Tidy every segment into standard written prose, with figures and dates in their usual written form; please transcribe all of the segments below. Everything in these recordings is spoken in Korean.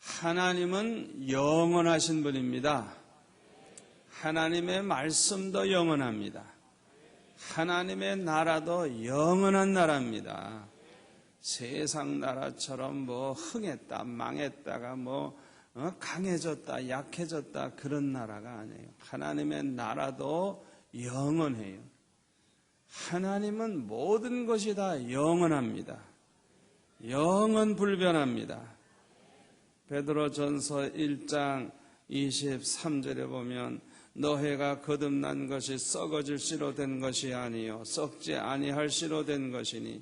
하나님은 영원하신 분입니다. 하나님의 말씀도 영원합니다. 하나님의 나라도 영원한 나라입니다. 세상 나라처럼 흥했다 망했다가 강해졌다 약해졌다 그런 나라가 아니에요. 하나님의 나라도 영원해요. 하나님은 모든 것이 다 영원합니다. 영원 불변합니다. 베드로전서 1장 23절에 보면 너희가 거듭난 것이 썩어질 씨로 된 것이 아니요 썩지 아니할 씨로 된 것이니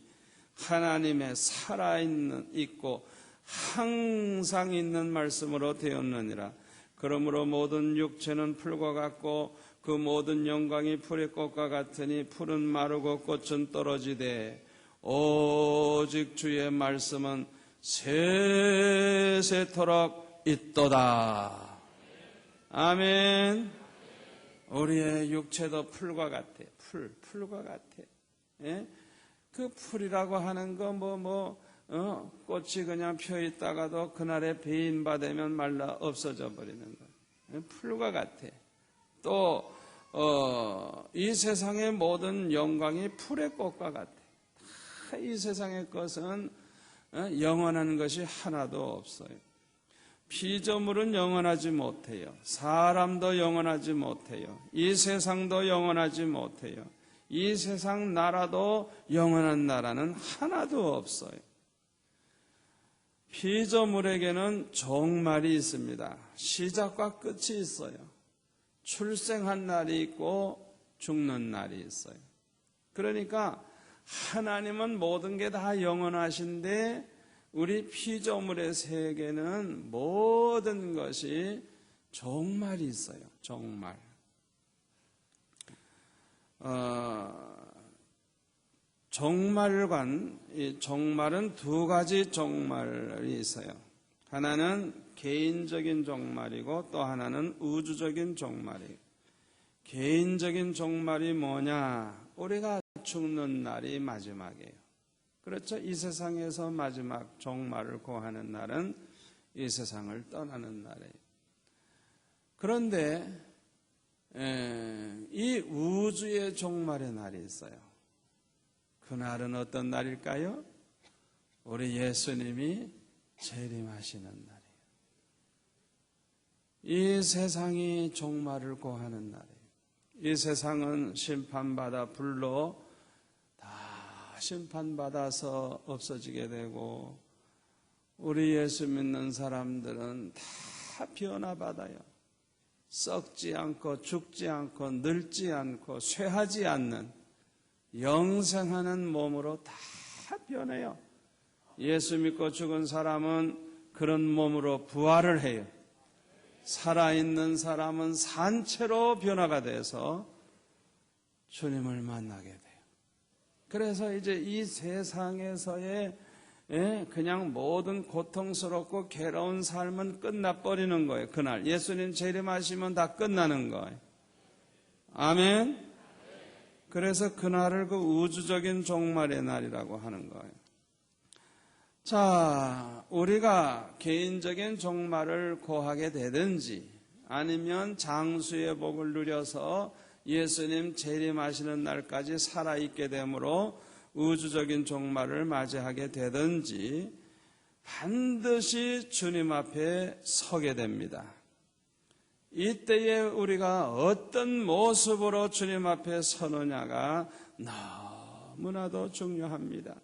하나님의 살아있고 항상 있는 말씀으로 되었느니라. 그러므로 모든 육체는 풀과 같고 그 모든 영광이 풀의 꽃과 같으니 풀은 마르고 꽃은 떨어지되 오직 주의 말씀은 세세토록 있도다. 아멘. 우리의 육체도 풀과 같아. 풀과 같아. 예? 그 풀이라고 하는 거 꽃이 그냥 펴 있다가도 그날에 배인바 되면 말라 없어져 버리는 거. 풀과 같아. 또 이 세상의 모든 영광이 풀의 꽃과 같아. 다 이 세상의 것은 영원한 것이 하나도 없어요. 피조물은 영원하지 못해요. 사람도 영원하지 못해요. 이 세상도 영원하지 못해요. 이 세상 나라도 영원한 나라는 하나도 없어요. 피조물에게는 종말이 있습니다. 시작과 끝이 있어요. 출생한 날이 있고 죽는 날이 있어요. 그러니까 하나님은 모든 게 다 영원하신데 우리 피조물의 세계는 모든 것이 종말이 있어요. 종말. 종말은 두 가지 종말이 있어요. 하나는 개인적인 종말이고 또 하나는 우주적인 종말이에요. 개인적인 종말이 뭐냐? 우리가 죽는 날이 마지막이에요. 그렇죠? 이 세상에서 마지막 종말을 고하는 날은 이 세상을 떠나는 날이에요. 그런데 이 우주의 종말의 날이 있어요. 그날은 어떤 날일까요? 우리 예수님이 재림하시는 날이에요. 이 세상이 종말을 고하는 날이에요. 이 세상은 심판받아 불로 심판받아서 없어지게 되고 우리 예수 믿는 사람들은 다 변화받아요. 썩지 않고 죽지 않고 늙지 않고 쇠하지 않는 영생하는 몸으로 다 변해요. 예수 믿고 죽은 사람은 그런 몸으로 부활을 해요. 살아있는 사람은 산채로 변화가 돼서 주님을 만나게 돼요. 그래서 이제 이 세상에서의 그냥 모든 고통스럽고 괴로운 삶은 끝나버리는 거예요. 그날 예수님 재림하시면 다 끝나는 거예요. 아멘. 그래서 그날을 그 우주적인 종말의 날이라고 하는 거예요. 자, 우리가 개인적인 종말을 고하게 되든지 아니면 장수의 복을 누려서 예수님 재림하시는 날까지 살아있게 되므로 우주적인 종말을 맞이하게 되든지 반드시 주님 앞에 서게 됩니다. 이때에 우리가 어떤 모습으로 주님 앞에 서느냐가 너무나도 중요합니다.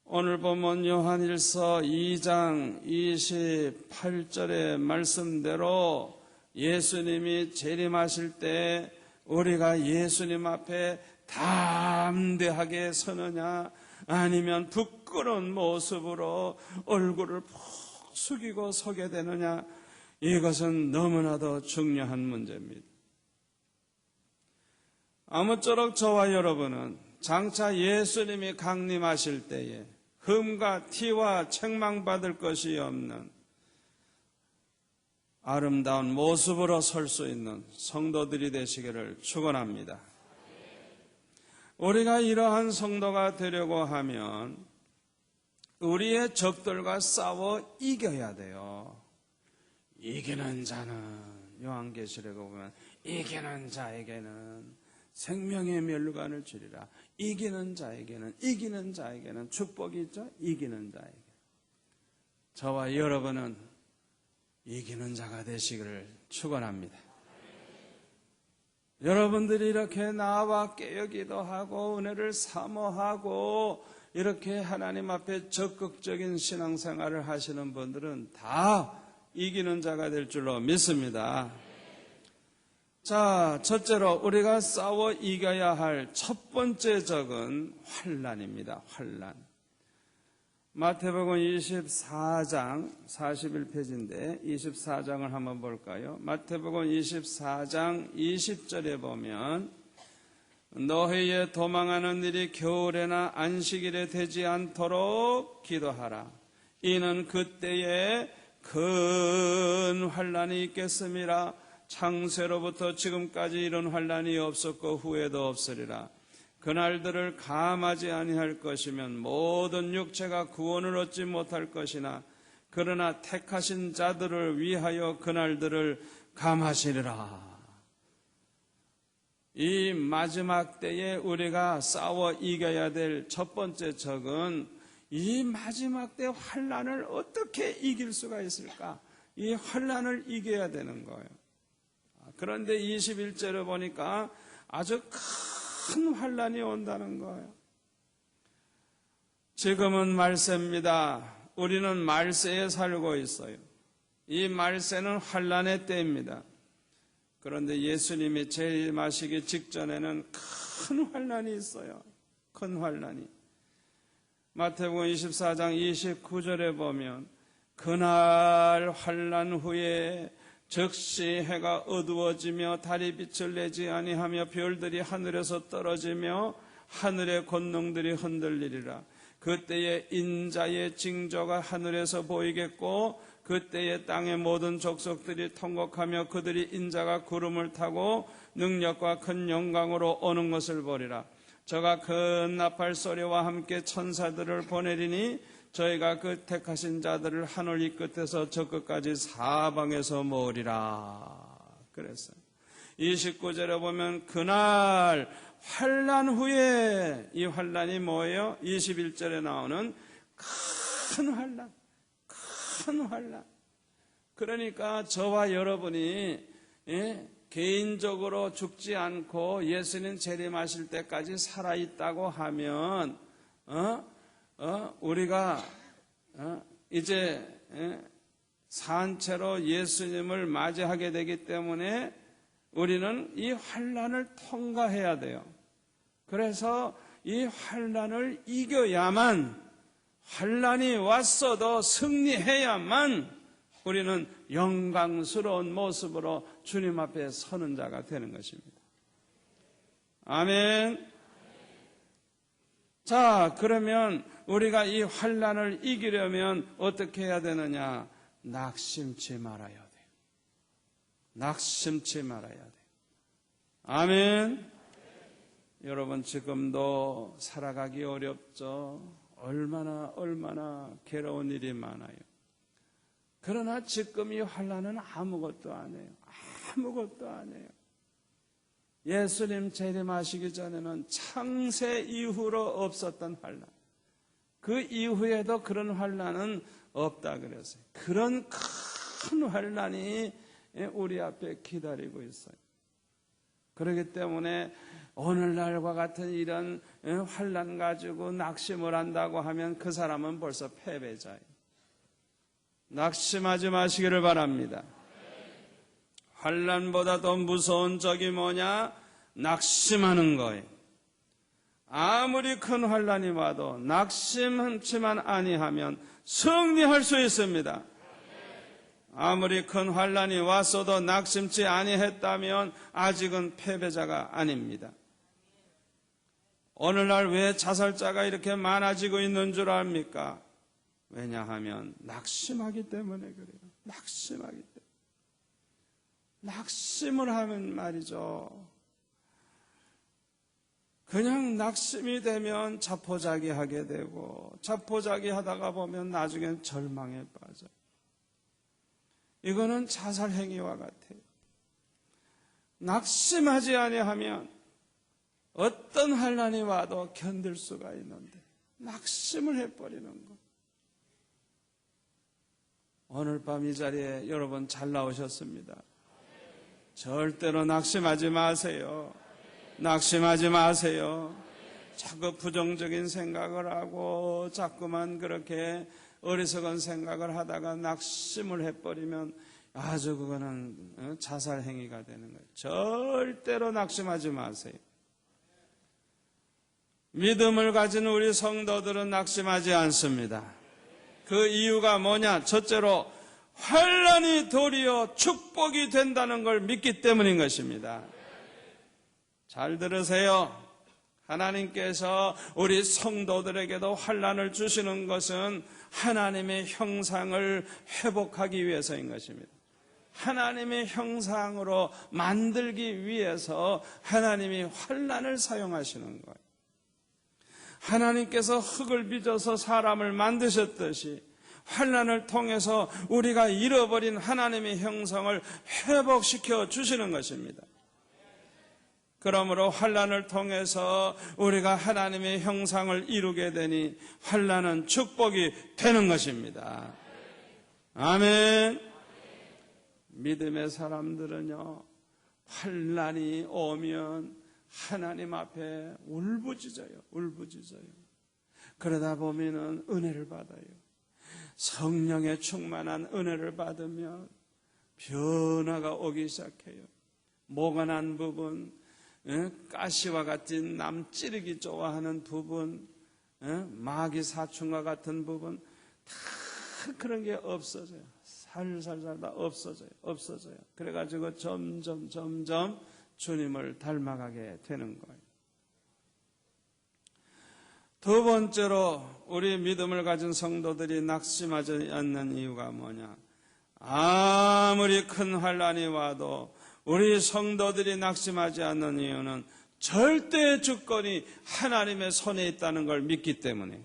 오늘 본문 요한일서 2장 28절의 말씀대로 예수님이 재림하실 때 우리가 예수님 앞에 담대하게 서느냐 아니면 부끄러운 모습으로 얼굴을 푹 숙이고 서게 되느냐, 이것은 너무나도 중요한 문제입니다. 아무쪼록 저와 여러분은 장차 예수님이 강림하실 때에 흠과 티와 책망받을 것이 없는 아름다운 모습으로 설 수 있는 성도들이 되시기를 축원합니다. 우리가 이러한 성도가 되려고 하면 우리의 적들과 싸워 이겨야 돼요. 이기는 자는 요한계시록에 보면 이기는 자에게는 생명의 멸류관을 주리라. 이기는 자에게는 축복이 있죠. 이기는 자에게. 저와 여러분은 이기는 자가 되시기를 축원합니다. 여러분들이 이렇게 나와 깨어기도 하고 은혜를 사모하고 이렇게 하나님 앞에 적극적인 신앙생활을 하시는 분들은 다 이기는 자가 될 줄로 믿습니다. 자, 첫째로 우리가 싸워 이겨야 할 첫 번째 적은 환난입니다. 환난. 마태복음 24장 41페이지인데 24장을 한번 볼까요? 마태복음 24장 20절에 보면 너희의 도망하는 일이 겨울에나 안식일에 되지 않도록 기도하라. 이는 그때에 큰 환난이 있겠음이라. 창세로부터 지금까지 이런 환난이 없었고 후에도 없으리라. 그날들을 감하지 아니할 것이면 모든 육체가 구원을 얻지 못할 것이나 그러나 택하신 자들을 위하여 그날들을 감하시리라. 이 마지막 때에 우리가 싸워 이겨야 될 첫 번째 적은 이 마지막 때 환난을 어떻게 이길 수가 있을까? 이 환난을 이겨야 되는 거예요. 그런데 21절에 보니까 아주 큰 환난이 온다는 거예요. 지금은 말세입니다. 우리는 말세에 살고 있어요. 이 말세는 환난의 때입니다. 그런데 예수님이 재림하시기 직전에는 큰 환난이 있어요. 큰 환난이. 마태복음 24장 29절에 보면 그날 환난 후에 즉시 해가 어두워지며 달이 빛을 내지 아니하며 별들이 하늘에서 떨어지며 하늘의 권능들이 흔들리리라. 그때에 인자의 징조가 하늘에서 보이겠고 그때에 땅의 모든 족속들이 통곡하며 그들이 인자가 구름을 타고 능력과 큰 영광으로 오는 것을 보리라. 저가 큰 나팔 소리와 함께 천사들을 보내리니 저희가 그 택하신 자들을 하늘 이 끝에서 저 끝까지 사방에서 모으리라. 그랬어요. 29절에 보면 그날 환난 후에 이 환난이 뭐예요? 21절에 나오는 큰 환난. 큰 환난. 그러니까 저와 여러분이 개인적으로 죽지 않고 예수님 재림하실 때까지 살아있다고 하면 우리가 이제 산채로 예수님을 맞이하게 되기 때문에 우리는 이 환난을 통과해야 돼요. 그래서 이 환난을 이겨야만, 환난이 왔어도 승리해야만 우리는 영광스러운 모습으로 주님 앞에 서는 자가 되는 것입니다. 아멘. 자, 그러면 우리가 이 환난을 이기려면 어떻게 해야 되느냐? 낙심치 말아야 돼요. 낙심치 말아야 돼요. 아멘. 여러분 지금도 살아가기 어렵죠. 얼마나 괴로운 일이 많아요. 그러나 지금 이 환난은 아무것도 안 해요. 아무것도 안 해요. 예수님 재림하시기 전에는 창세 이후로 없었던 환난, 그 이후에도 그런 환난은 없다 그랬어요. 그런 큰 환난이 우리 앞에 기다리고 있어요. 그렇기 때문에 오늘날과 같은 이런 환난 가지고 낙심을 한다고 하면 그 사람은 벌써 패배자예요. 낙심하지 마시기를 바랍니다. 환난보다 더 무서운 적이 뭐냐? 낙심하는 거예요. 아무리 큰 환난이 와도 낙심치만 아니하면 승리할 수 있습니다. 아무리 큰 환난이 왔어도 낙심치 아니했다면 아직은 패배자가 아닙니다. 오늘날 왜 자살자가 이렇게 많아지고 있는 줄 압니까? 왜냐하면 낙심하기 때문에 그래요. 낙심하기 때문에. 낙심을 하면 말이죠. 그냥 낙심이 되면 자포자기하게 되고 자포자기하다가 보면 나중엔 절망에 빠져. 이거는 자살 행위와 같아요. 낙심하지 아니하면 어떤 환난이 와도 견딜 수가 있는데 낙심을 해버리는 것. 오늘 밤 이 자리에 여러분 잘 나오셨습니다. 절대로 낙심하지 마세요. 낙심하지 마세요. 자꾸 부정적인 생각을 하고 자꾸만 그렇게 어리석은 생각을 하다가 낙심을 해버리면 아주 그거는 자살 행위가 되는 거예요. 절대로 낙심하지 마세요. 믿음을 가진 우리 성도들은 낙심하지 않습니다. 그 이유가 뭐냐? 첫째로 환난이 도리어 축복이 된다는 걸 믿기 때문인 것입니다. 잘 들으세요. 하나님께서 우리 성도들에게도 환난을 주시는 것은 하나님의 형상을 회복하기 위해서인 것입니다. 하나님의 형상으로 만들기 위해서 하나님이 환난을 사용하시는 거예요. 하나님께서 흙을 빚어서 사람을 만드셨듯이 환난을 통해서 우리가 잃어버린 하나님의 형상을 회복시켜 주시는 것입니다. 그러므로 환난을 통해서 우리가 하나님의 형상을 이루게 되니 환난은 축복이 되는 것입니다. 아멘. 믿음의 사람들은요, 환난이 오면 하나님 앞에 울부짖어요. 그러다 보면은 은혜를 받아요. 성령의 충만한 은혜를 받으면 변화가 오기 시작해요. 모가 난 부분, 가시와 같은 남 찌르기 좋아하는 부분, 마귀 사춘과 같은 부분, 다 그런 게 없어져요. 살살살 다 없어져요. 그래가지고 점점 주님을 닮아가게 되는 거예요. 두 번째로 우리 믿음을 가진 성도들이 낙심하지 않는 이유가 뭐냐? 아무리 큰 환난이 와도 우리 성도들이 낙심하지 않는 이유는 절대 주권이 하나님의 손에 있다는 걸 믿기 때문에.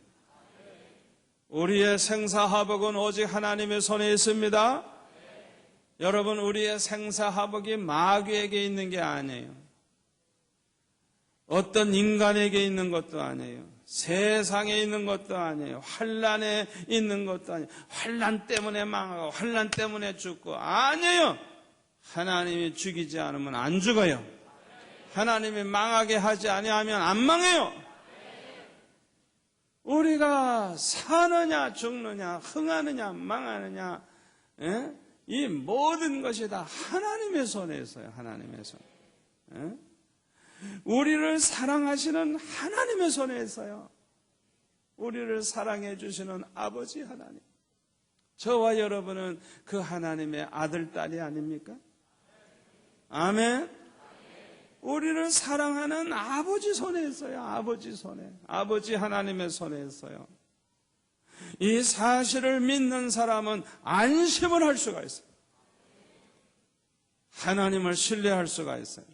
우리의 생사화복은 오직 하나님의 손에 있습니다. 여러분, 우리의 생사화복이 마귀에게 있는 게 아니에요. 어떤 인간에게 있는 것도 아니에요. 세상에 있는 것도 아니에요. 환난에 있는 것도 아니에요. 환난 때문에 망하고 환난 때문에 죽고 아니에요. 하나님이 죽이지 않으면 안 죽어요. 하나님이 망하게 하지 아니하면 안 망해요. 우리가 사느냐 죽느냐 흥하느냐 망하느냐 이 모든 것이 다 하나님의 손에 있어요. 하나님의 손. 우리를 사랑하시는 하나님의 손에 있어요. 우리를 사랑해 주시는 아버지 하나님. 저와 여러분은 그 하나님의 아들, 딸이 아닙니까? 아멘. 우리를 사랑하는 아버지 손에 있어요. 아버지 손에. 아버지 하나님의 손에 있어요. 이 사실을 믿는 사람은 안심을 할 수가 있어요. 하나님을 신뢰할 수가 있어요.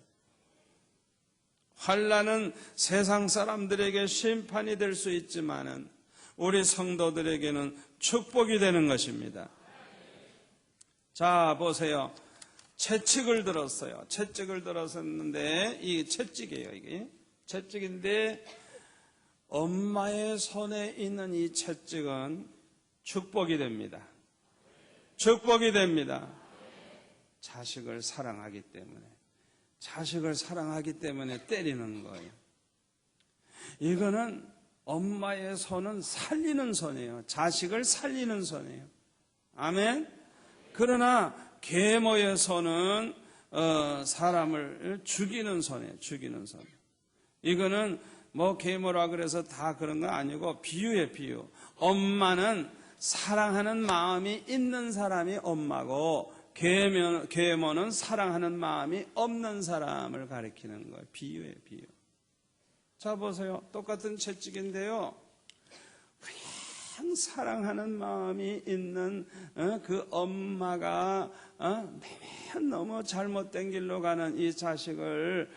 환난은 세상 사람들에게 심판이 될 수 있지만은 우리 성도들에게는 축복이 되는 것입니다. 자, 보세요. 채찍을 들었어요. 채찍을 들었었는데 이게 채찍이에요. 이게 채찍인데 엄마의 손에 있는 이 채찍은 축복이 됩니다. 축복이 됩니다. 자식을 사랑하기 때문에. 자식을 사랑하기 때문에 때리는 거예요. 이거는 엄마의 손은 살리는 손이에요. 자식을 살리는 손이에요. 아멘. 그러나 계모의 손은 사람을 죽이는 손이에요. 죽이는 손. 이거는 뭐 계모라 그래서 다 그런 건 아니고 비유예요. 비유. 엄마는 사랑하는 마음이 있는 사람이 엄마고 계모는 사랑하는 마음이 없는 사람을 가리키는 거예요. 비유예요. 비유. 자, 보세요. 똑같은 채찍인데요. 그냥 사랑하는 마음이 있는 그 엄마가 너무 잘못된 길로 가는 이 자식을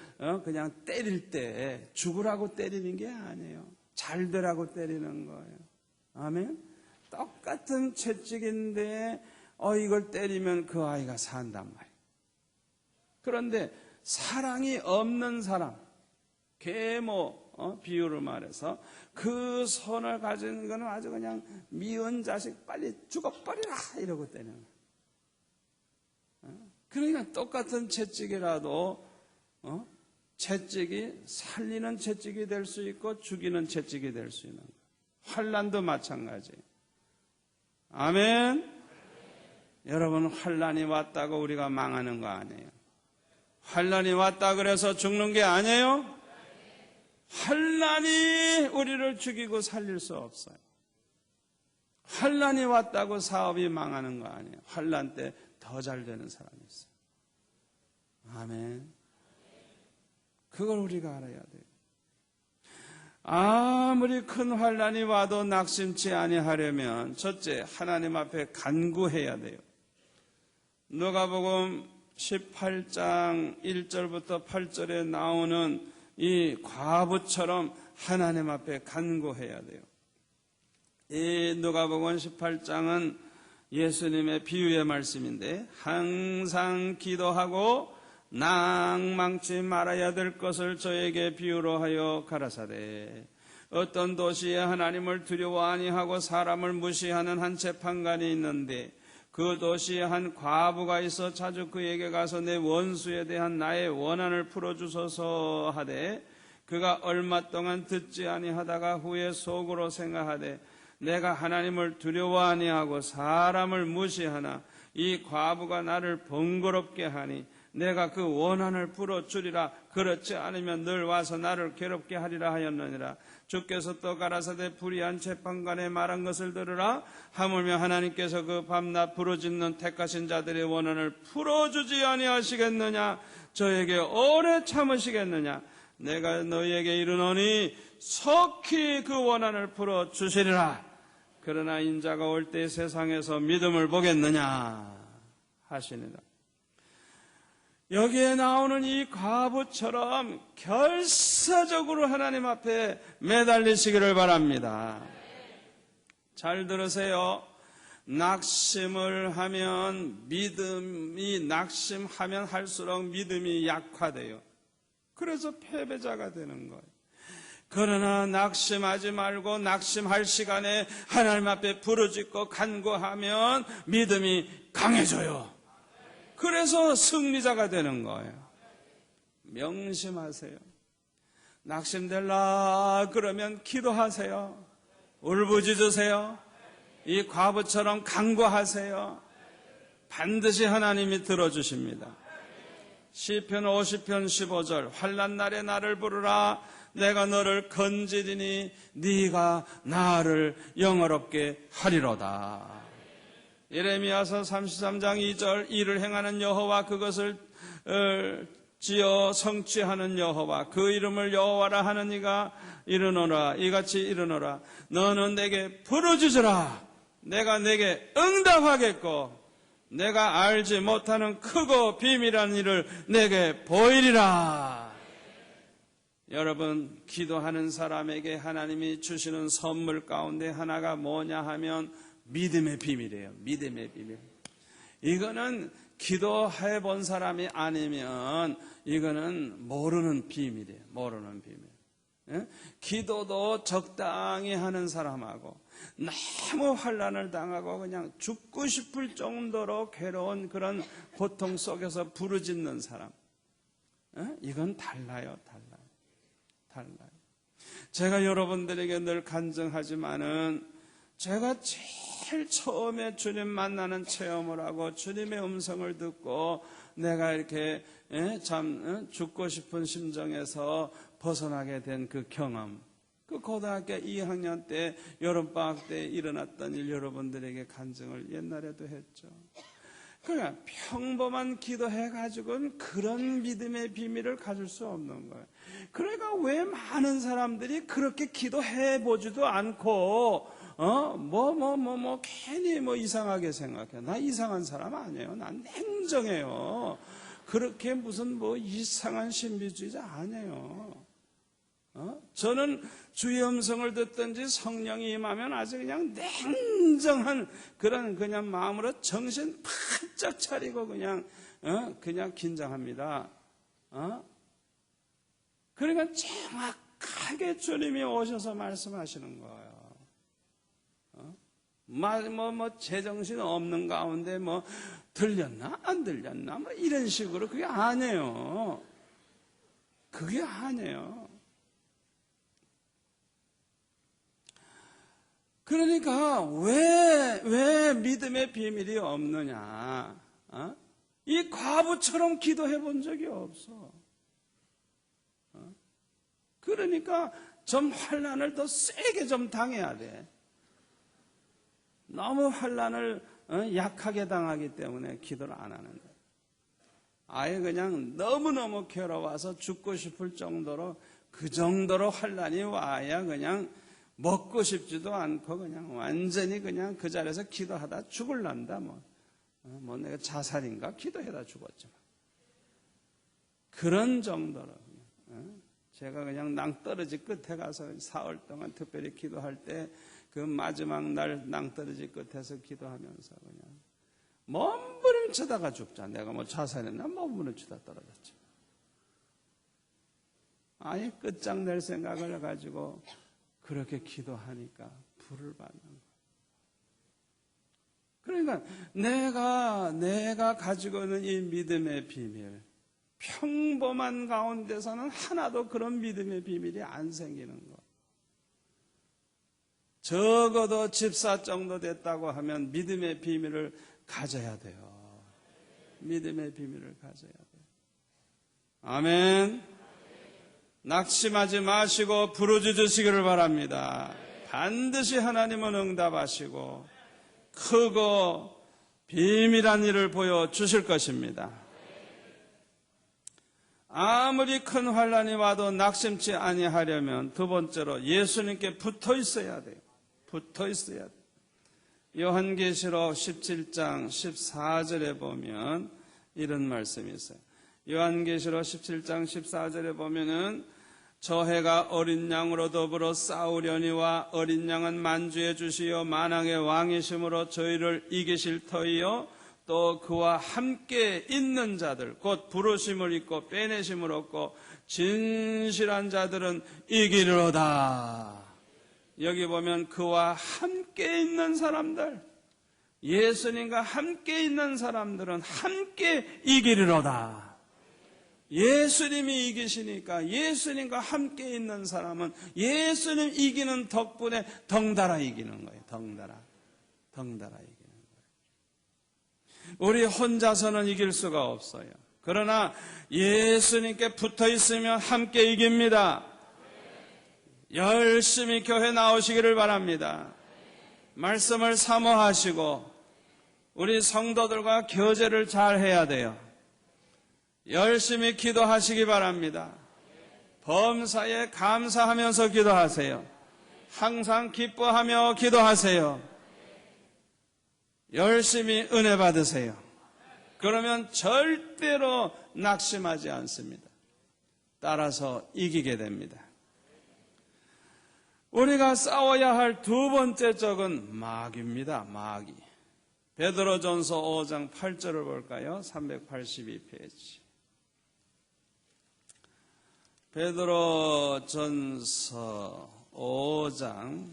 그냥 때릴 때 죽으라고 때리는 게 아니에요. 잘 되라고 때리는 거예요. 아멘. 똑같은 채찍인데 이걸 때리면 그 아이가 산단 말이에요. 그런데 사랑이 없는 사람, 계모 비유를 말해서 그 손을 가진 거는 아주 그냥 미운 자식 빨리 죽어버리라 이러고 때리는 거예요. 그러니까 똑같은 채찍이라도 채찍이 살리는 채찍이 될 수 있고 죽이는 채찍이 될 수 있는 거예요. 환난도 마찬가지예요. 아멘. 여러분, 환난이 왔다고 우리가 망하는 거 아니에요. 환난이 왔다 그래서 죽는 게 아니에요. 환난이 우리를 죽이고 살릴 수 없어요. 환난이 왔다고 사업이 망하는 거 아니에요. 환난 때 더 잘 되는 사람이 있어요. 아멘. 그걸 우리가 알아야 돼요. 아무리 큰 환난이 와도 낙심치 아니하려면 첫째, 하나님 앞에 간구해야 돼요. 누가복음 18장 1절부터 8절에 나오는 이 과부처럼 하나님 앞에 간구해야 돼요. 이 누가복음 18장은 예수님의 비유의 말씀인데 항상 기도하고 낭망치 말아야 될 것을 저에게 비유로 하여 가라사대 어떤 도시에 하나님을 두려워 아니하고 사람을 무시하는 한 재판관이 있는데 그 도시에 한 과부가 있어 자주 그에게 가서 내 원수에 대한 나의 원한을 풀어주소서 하되 그가 얼마 동안 듣지 아니하다가 후에 속으로 생각하되 내가 하나님을 두려워 아니하고 사람을 무시하나 이 과부가 나를 번거롭게 하니 내가 그 원한을 풀어주리라. 그렇지 않으면 늘 와서 나를 괴롭게 하리라 하였느니라. 주께서 또 가라사대 불의한 재판관의 말한 것을 들으라. 하물며 하나님께서 그 밤낮 부르짖는 택하신 자들의 원한을 풀어주지 아니하시겠느냐. 저에게 오래 참으시겠느냐. 내가 너희에게 이르노니 속히 그 원한을 풀어주시리라. 그러나 인자가 올 때 세상에서 믿음을 보겠느냐 하시니라. 여기에 나오는 이 과부처럼 결사적으로 하나님 앞에 매달리시기를 바랍니다. 잘 들으세요. 낙심을 하면 낙심하면 할수록 믿음이 약화돼요. 그래서 패배자가 되는 거예요. 그러나 낙심하지 말고 낙심할 시간에 하나님 앞에 부르짖고 간구하면 믿음이 강해져요. 그래서 승리자가 되는 거예요. 명심하세요. 낙심될라 그러면 기도하세요. 울부짖으세요. 이 과부처럼 간구하세요. 반드시 하나님이 들어주십니다. 시편 50편 15절 환난 날에 나를 부르라. 내가 너를 건지리니 네가 나를 영화롭게 하리로다. 예레미야서 33장 2절 이를 행하는 여호와 그것을 지어 성취하는 여호와 그 이름을 여호와라 하는 이가 이르노라. 이같이 이르노라. 너는 내게 부르짖으라. 내가 내게 응답하겠고 내가 알지 못하는 크고 비밀한 일을 내게 보이리라. 여러분, 기도하는 사람에게 하나님이 주시는 선물 가운데 하나가 뭐냐 하면 믿음의 비밀이에요. 믿음의 비밀. 이거는 기도해 본 사람이 아니면 이거는 모르는 비밀이에요. 모르는 비밀. 기도도 적당히 하는 사람하고 너무 환난을 당하고 그냥 죽고 싶을 정도로 괴로운 그런 고통 속에서 부르짖는 사람, 이건 달라요. 제가 여러분들에게 늘 간증하지만은 제가 제일 처음에 주님 만나는 체험을 하고 주님의 음성을 듣고 내가 이렇게 참 죽고 싶은 심정에서 벗어나게 된 그 경험, 그 고등학교 2학년 때 여름방학 때 일어났던 일 여러분들에게 간증을 옛날에도 했죠. 그러니까 평범한 기도해가지고는 그런 믿음의 비밀을 가질 수 없는 거예요. 그러니까 왜 많은 사람들이 그렇게 기도해보지도 않고 괜히 이상하게 생각해. 나 이상한 사람 아니에요. 난 냉정해요. 그렇게 무슨 이상한 신비주의자 아니에요. 저는 주의 음성을 듣든지 성령이 임하면 아주 그냥 냉정한 그냥 마음으로 정신 바짝 차리고 그냥 긴장합니다. 그러니까 정확하게 주님이 오셔서 말씀하시는 거예요. 제정신 없는 가운데 들렸나 안 들렸나 이런 식으로 그게 아니에요. 그게 아니에요. 그러니까 왜 믿음의 비밀이 없느냐? 이 과부처럼 기도해 본 적이 없어. 그러니까 좀 환난을 더 세게 좀 당해야 돼. 너무 환난을 약하게 당하기 때문에 기도를 안 하는 거예요. 아예 그냥 너무너무 괴로워서 죽고 싶을 정도로 그 정도로 환난이 와야 그냥 먹고 싶지도 않고 그냥 완전히 그냥 그 자리에서 기도하다 죽을란다. 내가 자살인가? 기도해다 죽었지만. 그런 정도로. 제가 그냥 낭떠러지 끝에 가서 사흘 동안 특별히 기도할 때 그 마지막 날 낭떠러지 끝에서 기도하면서 그냥 몸부림치다가 죽자. 내가 자살했나? 몸부림치다 떨어졌지. 아예 끝장낼 생각을 가지고 그렇게 기도하니까 불을 받는 거예요. 그러니까 내가 가지고 있는 이 믿음의 비밀, 평범한 가운데서는 하나도 그런 믿음의 비밀이 안 생기는 거. 적어도 집사 정도 됐다고 하면 믿음의 비밀을 가져야 돼요. 믿음의 비밀을 가져야 돼요. 아멘. 낙심하지 마시고 부르짖으시기를 바랍니다. 반드시 하나님은 응답하시고 크고 비밀한 일을 보여주실 것입니다. 아무리 큰 환난이 와도 낙심치 아니하려면 두 번째로 예수님께 붙어 있어야 돼요. 붙어 있어야 돼요. 요한계시록 17장 14절에 보면 이런 말씀이 있어요. 요한계시록 17장 14절에 보면은 저 해가 어린 양으로 더불어 싸우려니와 어린 양은 만주의 주시요 만왕의 왕이심으로 저희를 이기실 터이요 또 그와 함께 있는 자들 곧 부르심을 입고 빼내심을 얻고 진실한 자들은 이기리로다. 여기 보면 그와 함께 있는 사람들, 예수님과 함께 있는 사람들은 함께 이기리로다. 예수님이 이기시니까 예수님과 함께 있는 사람은 예수님 이기는 덕분에 덩달아 이기는 거예요. 덩달아 이기는 거예요. 우리 혼자서는 이길 수가 없어요. 그러나 예수님께 붙어 있으면 함께 이깁니다. 열심히 교회 나오시기를 바랍니다. 말씀을 사모하시고 우리 성도들과 교제를 잘 해야 돼요. 열심히 기도하시기 바랍니다. 범사에 감사하면서 기도하세요. 항상 기뻐하며 기도하세요. 열심히 은혜 받으세요. 그러면 절대로 낙심하지 않습니다. 따라서 이기게 됩니다. 우리가 싸워야 할 두 번째 적은 마귀입니다. 마귀. 베드로전서 5장 8절을 볼까요? 382페이지. 베드로전서 5장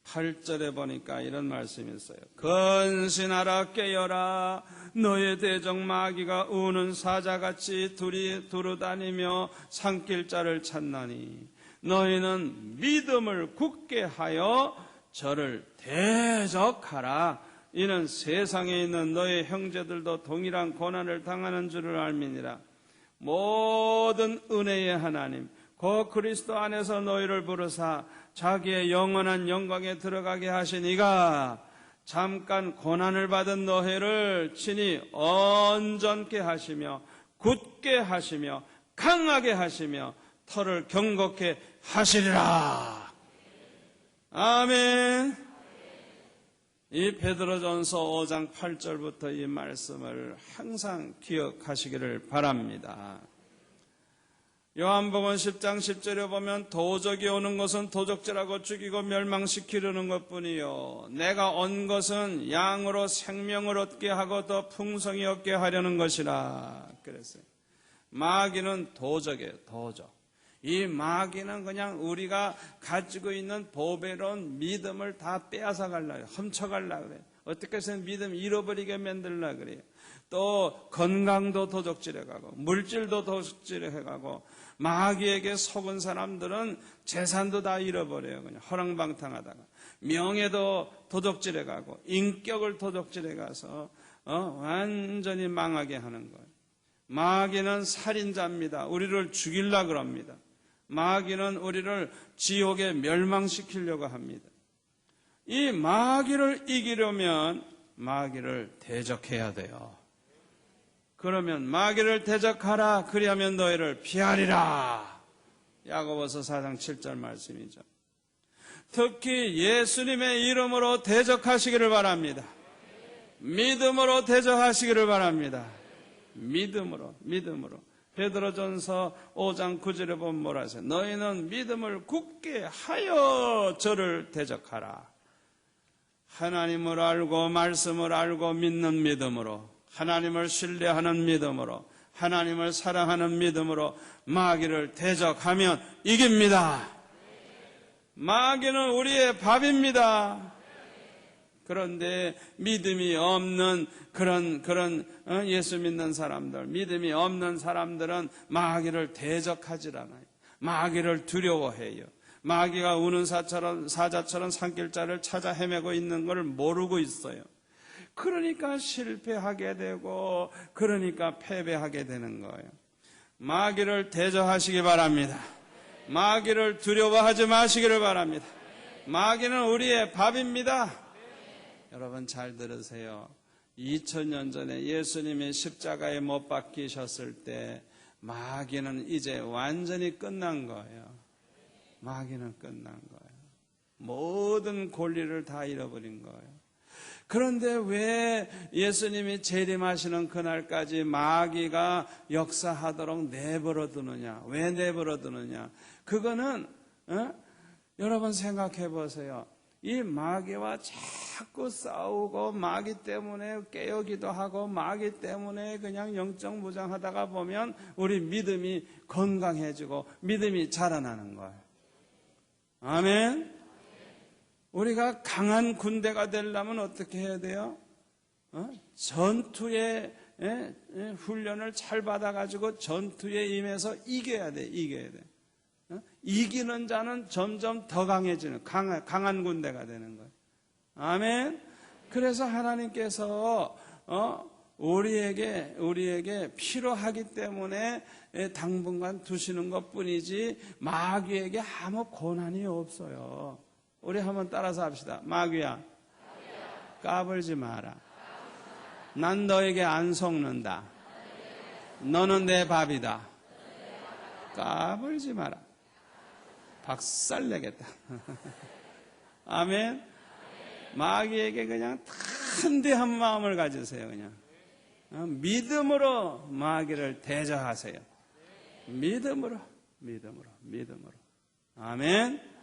8절에 보니까 이런 말씀이 있어요. 근신하라 깨어라 너의 대적 마귀가 우는 사자같이 두루다니며 산길자를 찾나니 너희는 믿음을 굳게 하여 저를 대적하라. 이는 세상에 있는 너의 형제들도 동일한 고난을 당하는 줄을 알미니라. 모든 은혜의 하나님 곧 그리스도 안에서 너희를 부르사 자기의 영원한 영광에 들어가게 하신 이가 잠깐 고난을 받은 너희를 친히 온전케 하시며 굳게 하시며 강하게 하시며 터를 경고케 하시리라. 아멘. 이 베드로전서 5장 8절부터 이 말씀을 항상 기억하시기를 바랍니다. 요한복음 10장 10절에 보면 도적이 오는 것은 도적질하고 죽이고 멸망시키려는 것뿐이요 내가 온 것은 양으로 생명을 얻게 하고 더 풍성히 얻게 하려는 것이라 그랬어요. 마귀는 도적이에요. 도적. 이 마귀는 그냥 우리가 가지고 있는 보배로운 믿음을 다 빼앗아 가려고 훔쳐가려고 그래요. 어떻게 해서 믿음 잃어버리게 만들려고 그래요. 또 건강도 도적질해가고 물질도 도적질해가고 마귀에게 속은 사람들은 재산도 다 잃어버려요. 그냥 허랑방탕하다가 명예도 도적질해가고 인격을 도적질해가서 완전히 망하게 하는 거예요. 마귀는 살인자입니다. 우리를 죽이려고 합니다. 마귀는 우리를 지옥에 멸망시키려고 합니다. 이 마귀를 이기려면 마귀를 대적해야 돼요. 그러면 마귀를 대적하라. 그리하면 너희를 피하리라. 야고보서 4장 7절 말씀이죠. 특히 예수님의 이름으로 대적하시기를 바랍니다. 믿음으로 대적하시기를 바랍니다. 믿음으로. 베드로전서 5장 9절에 보면 뭐라 하세요? 너희는 믿음을 굳게 하여 저를 대적하라. 하나님을 알고 말씀을 알고 믿는 믿음으로, 하나님을 신뢰하는 믿음으로, 하나님을 사랑하는 믿음으로 마귀를 대적하면 이깁니다. 마귀는 우리의 밥입니다. 그런데 믿음이 없는 그런 예수 믿는 사람들, 믿음이 없는 사람들은 마귀를 대적하질 않아요. 마귀를 두려워해요. 마귀가 우는 사자처럼 산길자를 찾아 헤매고 있는 걸 모르고 있어요. 그러니까 실패하게 되고 그러니까 패배하게 되는 거예요. 마귀를 대적하시기 바랍니다. 마귀를 두려워하지 마시기를 바랍니다. 마귀는 우리의 밥입니다. 여러분 잘 들으세요. 2000년 전에 예수님이 십자가에 못 박히셨을 때 마귀는 이제 완전히 끝난 거예요. 마귀는 끝난 거예요. 모든 권리를 다 잃어버린 거예요. 그런데 왜 예수님이 재림하시는 그날까지 마귀가 역사하도록 내버려 두느냐? 왜 내버려 두느냐? 그거는 여러분 생각해 보세요. 이 마귀와 자꾸 싸우고 마귀 때문에 깨어기도 하고 마귀 때문에 그냥 영적무장하다가 보면 우리 믿음이 건강해지고 믿음이 자라나는 거예요. 아멘. 우리가 강한 군대가 되려면 어떻게 해야 돼요? 전투의 훈련을 잘 받아가지고 전투에 임해서 이겨야 돼. 이기는 자는 점점 더 강해지는 강한 군대가 되는 거예요. 아멘. 그래서 하나님께서 우리에게 필요하기 때문에 당분간 두시는 것뿐이지 마귀에게 아무 고난이 없어요. 우리 한번 따라서 합시다. 마귀야, 까불지 마라. 난 너에게 안 속는다. 너는 내 밥이다. 까불지 마라. 박살내겠다. 아멘. 마귀에게 그냥 탄대한 마음을 가지세요. 그냥 믿음으로 마귀를 대적하세요. 믿음으로. 아멘.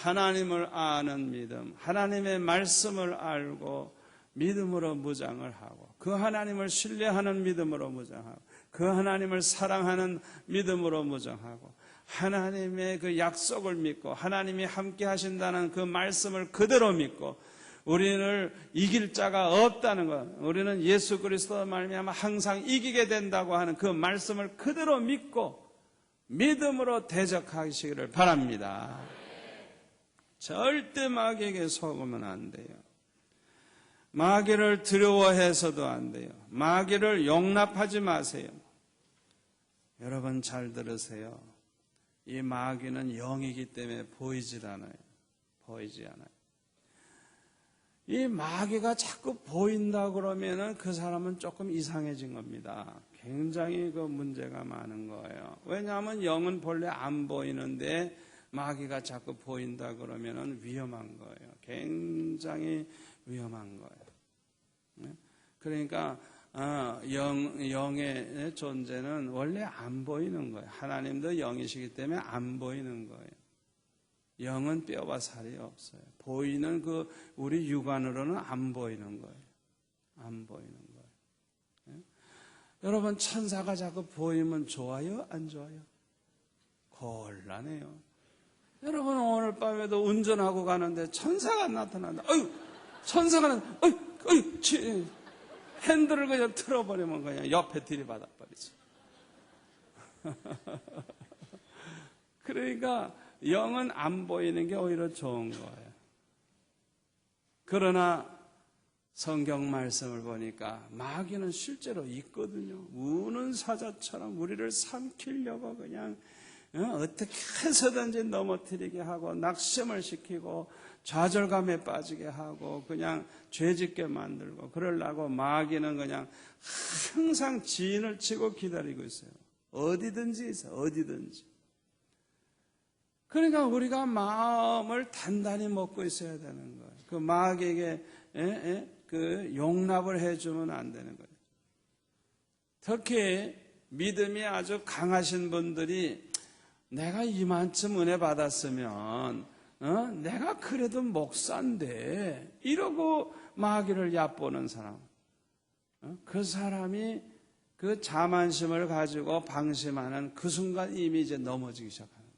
하나님을 아는 믿음, 하나님의 말씀을 알고 믿음으로 무장을 하고 그 하나님을 신뢰하는 믿음으로 무장하고 그 하나님을 사랑하는 믿음으로 무장하고 하나님의 그 약속을 믿고 하나님이 함께 하신다는 그 말씀을 그대로 믿고 우리를 이길 자가 없다는 것, 우리는 예수 그리스도로 말미암아 항상 이기게 된다고 하는 그 말씀을 그대로 믿고 믿음으로 대적하시기를 바랍니다. 절대 마귀에게 속으면 안 돼요. 마귀를 두려워해서도 안 돼요. 마귀를 용납하지 마세요. 여러분 잘 들으세요. 이 마귀는 영이기 때문에 보이지 않아요. 이 마귀가 자꾸 보인다 그러면은 그 사람은 조금 이상해진 겁니다. 굉장히 그 문제가 많은 거예요. 왜냐하면 영은 본래 안 보이는데 마귀가 자꾸 보인다 그러면은 위험한 거예요. 굉장히 위험한 거예요. 그러니까 영의 존재는 원래 안 보이는 거예요. 하나님도 영이시기 때문에 안 보이는 거예요. 영은 뼈와 살이 없어요. 보이는 우리 육안으로는 안 보이는 거예요. 안 보이는 거예요. 여러분, 천사가 자꾸 보이면 좋아요? 안 좋아요? 곤란해요. 여러분, 오늘 밤에도 운전하고 가는데 천사가 나타난다. 천사가 핸들을 그냥 틀어버리면 그냥 옆에 들이받아버리죠. 그러니까 영은 안 보이는 게 오히려 좋은 거예요. 그러나 성경 말씀을 보니까 마귀는 실제로 있거든요. 우는 사자처럼 우리를 삼키려고 그냥 어떻게 해서든지 넘어뜨리게 하고 낙심을 시키고 좌절감에 빠지게 하고 그냥 죄짓게 만들고 그러려고 마귀는 그냥 항상 진을 치고 기다리고 있어요. 어디든지 있어요. 어디든지. 그러니까 우리가 마음을 단단히 먹고 있어야 되는 거예요. 그 마귀에게 그 용납을 해주면 안 되는 거예요. 특히 믿음이 아주 강하신 분들이 내가 이만큼 은혜 받았으면 내가 그래도 목사인데 이러고 마귀를 얕보는 사람, 그 사람이 그 자만심을 가지고 방심하는 그 순간 이미 이제 넘어지기 시작하는 거예요.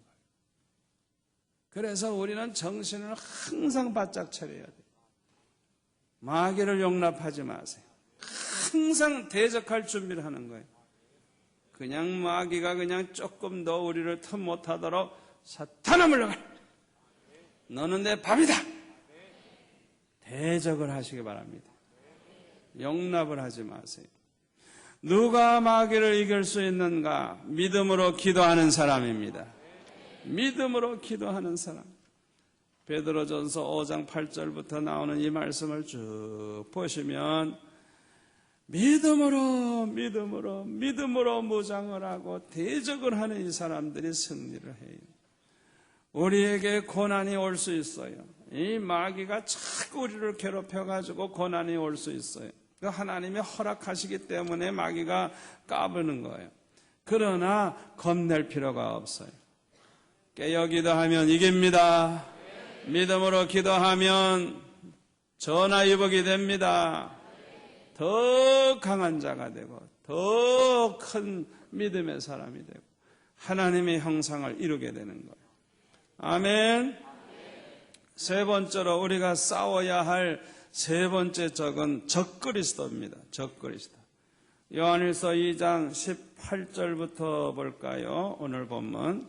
그래서 우리는 정신을 항상 바짝 차려야 돼요. 마귀를 용납하지 마세요. 항상 대적할 준비를 하는 거예요. 그냥 마귀가 그냥 조금 더 우리를 틈 못하도록 사탄아 물러가. 너는 내 밥이다. 대적을 하시기 바랍니다. 용납을 하지 마세요. 누가 마귀를 이길 수 있는가? 믿음으로 기도하는 사람입니다. 믿음으로 기도하는 사람. 베드로전서 5장 8절부터 나오는 이 말씀을 쭉 보시면 믿음으로 무장을 하고 대적을 하는 이 사람들이 승리를 해요. 우리에게 고난이 올 수 있어요. 이 마귀가 자꾸 우리를 괴롭혀가지고 고난이 올 수 있어요. 하나님이 허락하시기 때문에 마귀가 까부는 거예요. 그러나 겁낼 필요가 없어요. 깨어 기도하면 이깁니다. 믿음으로 기도하면 전화위복이 됩니다. 더 강한 자가 되고 더 큰 믿음의 사람이 되고 하나님의 형상을 이루게 되는 거예요. 아멘. 세 번째로 우리가 싸워야 할 세 번째 적은 적그리스도입니다. 적그리스도. 요한일서 2장 18절부터 볼까요? 오늘 본문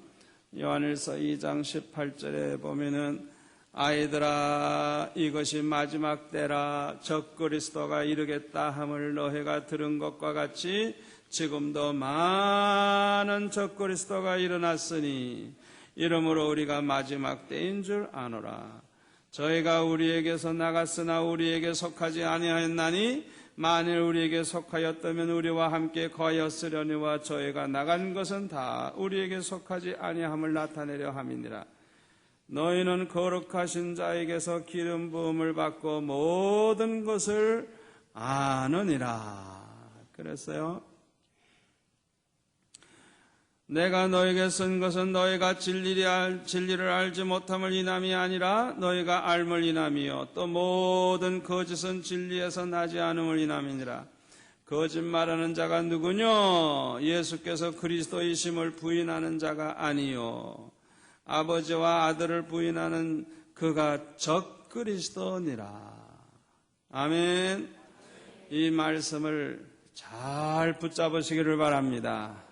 요한일서 2장 18절에 보면은 아이들아 이것이 마지막 때라 적그리스도가 이르겠다 함을 너희가 들은 것과 같이 지금도 많은 적그리스도가 일어났으니 이러므로 우리가 마지막 때인 줄 아노라. 저희가 우리에게서 나갔으나 우리에게 속하지 아니하였나니 만일 우리에게 속하였다면 우리와 함께 거하였으려니와 저희가 나간 것은 다 우리에게 속하지 아니함을 나타내려 함이니라. 너희는 거룩하신 자에게서 기름 부음을 받고 모든 것을 아느니라. 그랬어요. 내가 너에게 쓴 것은 너희가 진리를 알지 못함을 인함이 아니라 너희가 알물 인함이요 또 모든 거짓은 진리에서 나지 않음을 인함이니라. 거짓말하는 자가 누구뇨? 예수께서 그리스도이심을 부인하는 자가 아니요 아버지와 아들을 부인하는 그가 적그리스도니라. 아멘. 이 말씀을 잘 붙잡으시기를 바랍니다.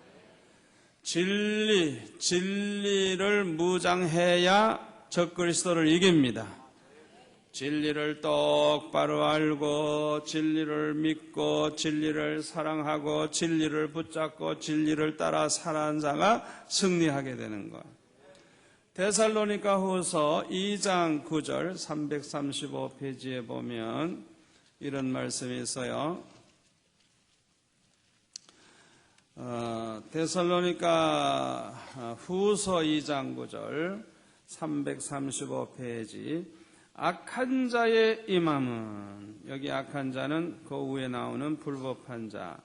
진리를 무장해야 적그리스도를 이깁니다. 진리를 똑바로 알고 진리를 믿고 진리를 사랑하고 진리를 붙잡고 진리를 따라 살아가는 자가 승리하게 되는 것. 데살로니가 후서 2장 9절 335페이지에 보면 이런 말씀이 있어요. 데살로니가 후서 2장 9절 335페이지. 악한 자의 임함은, 여기 악한 자는 그 위에 나오는 불법한 자,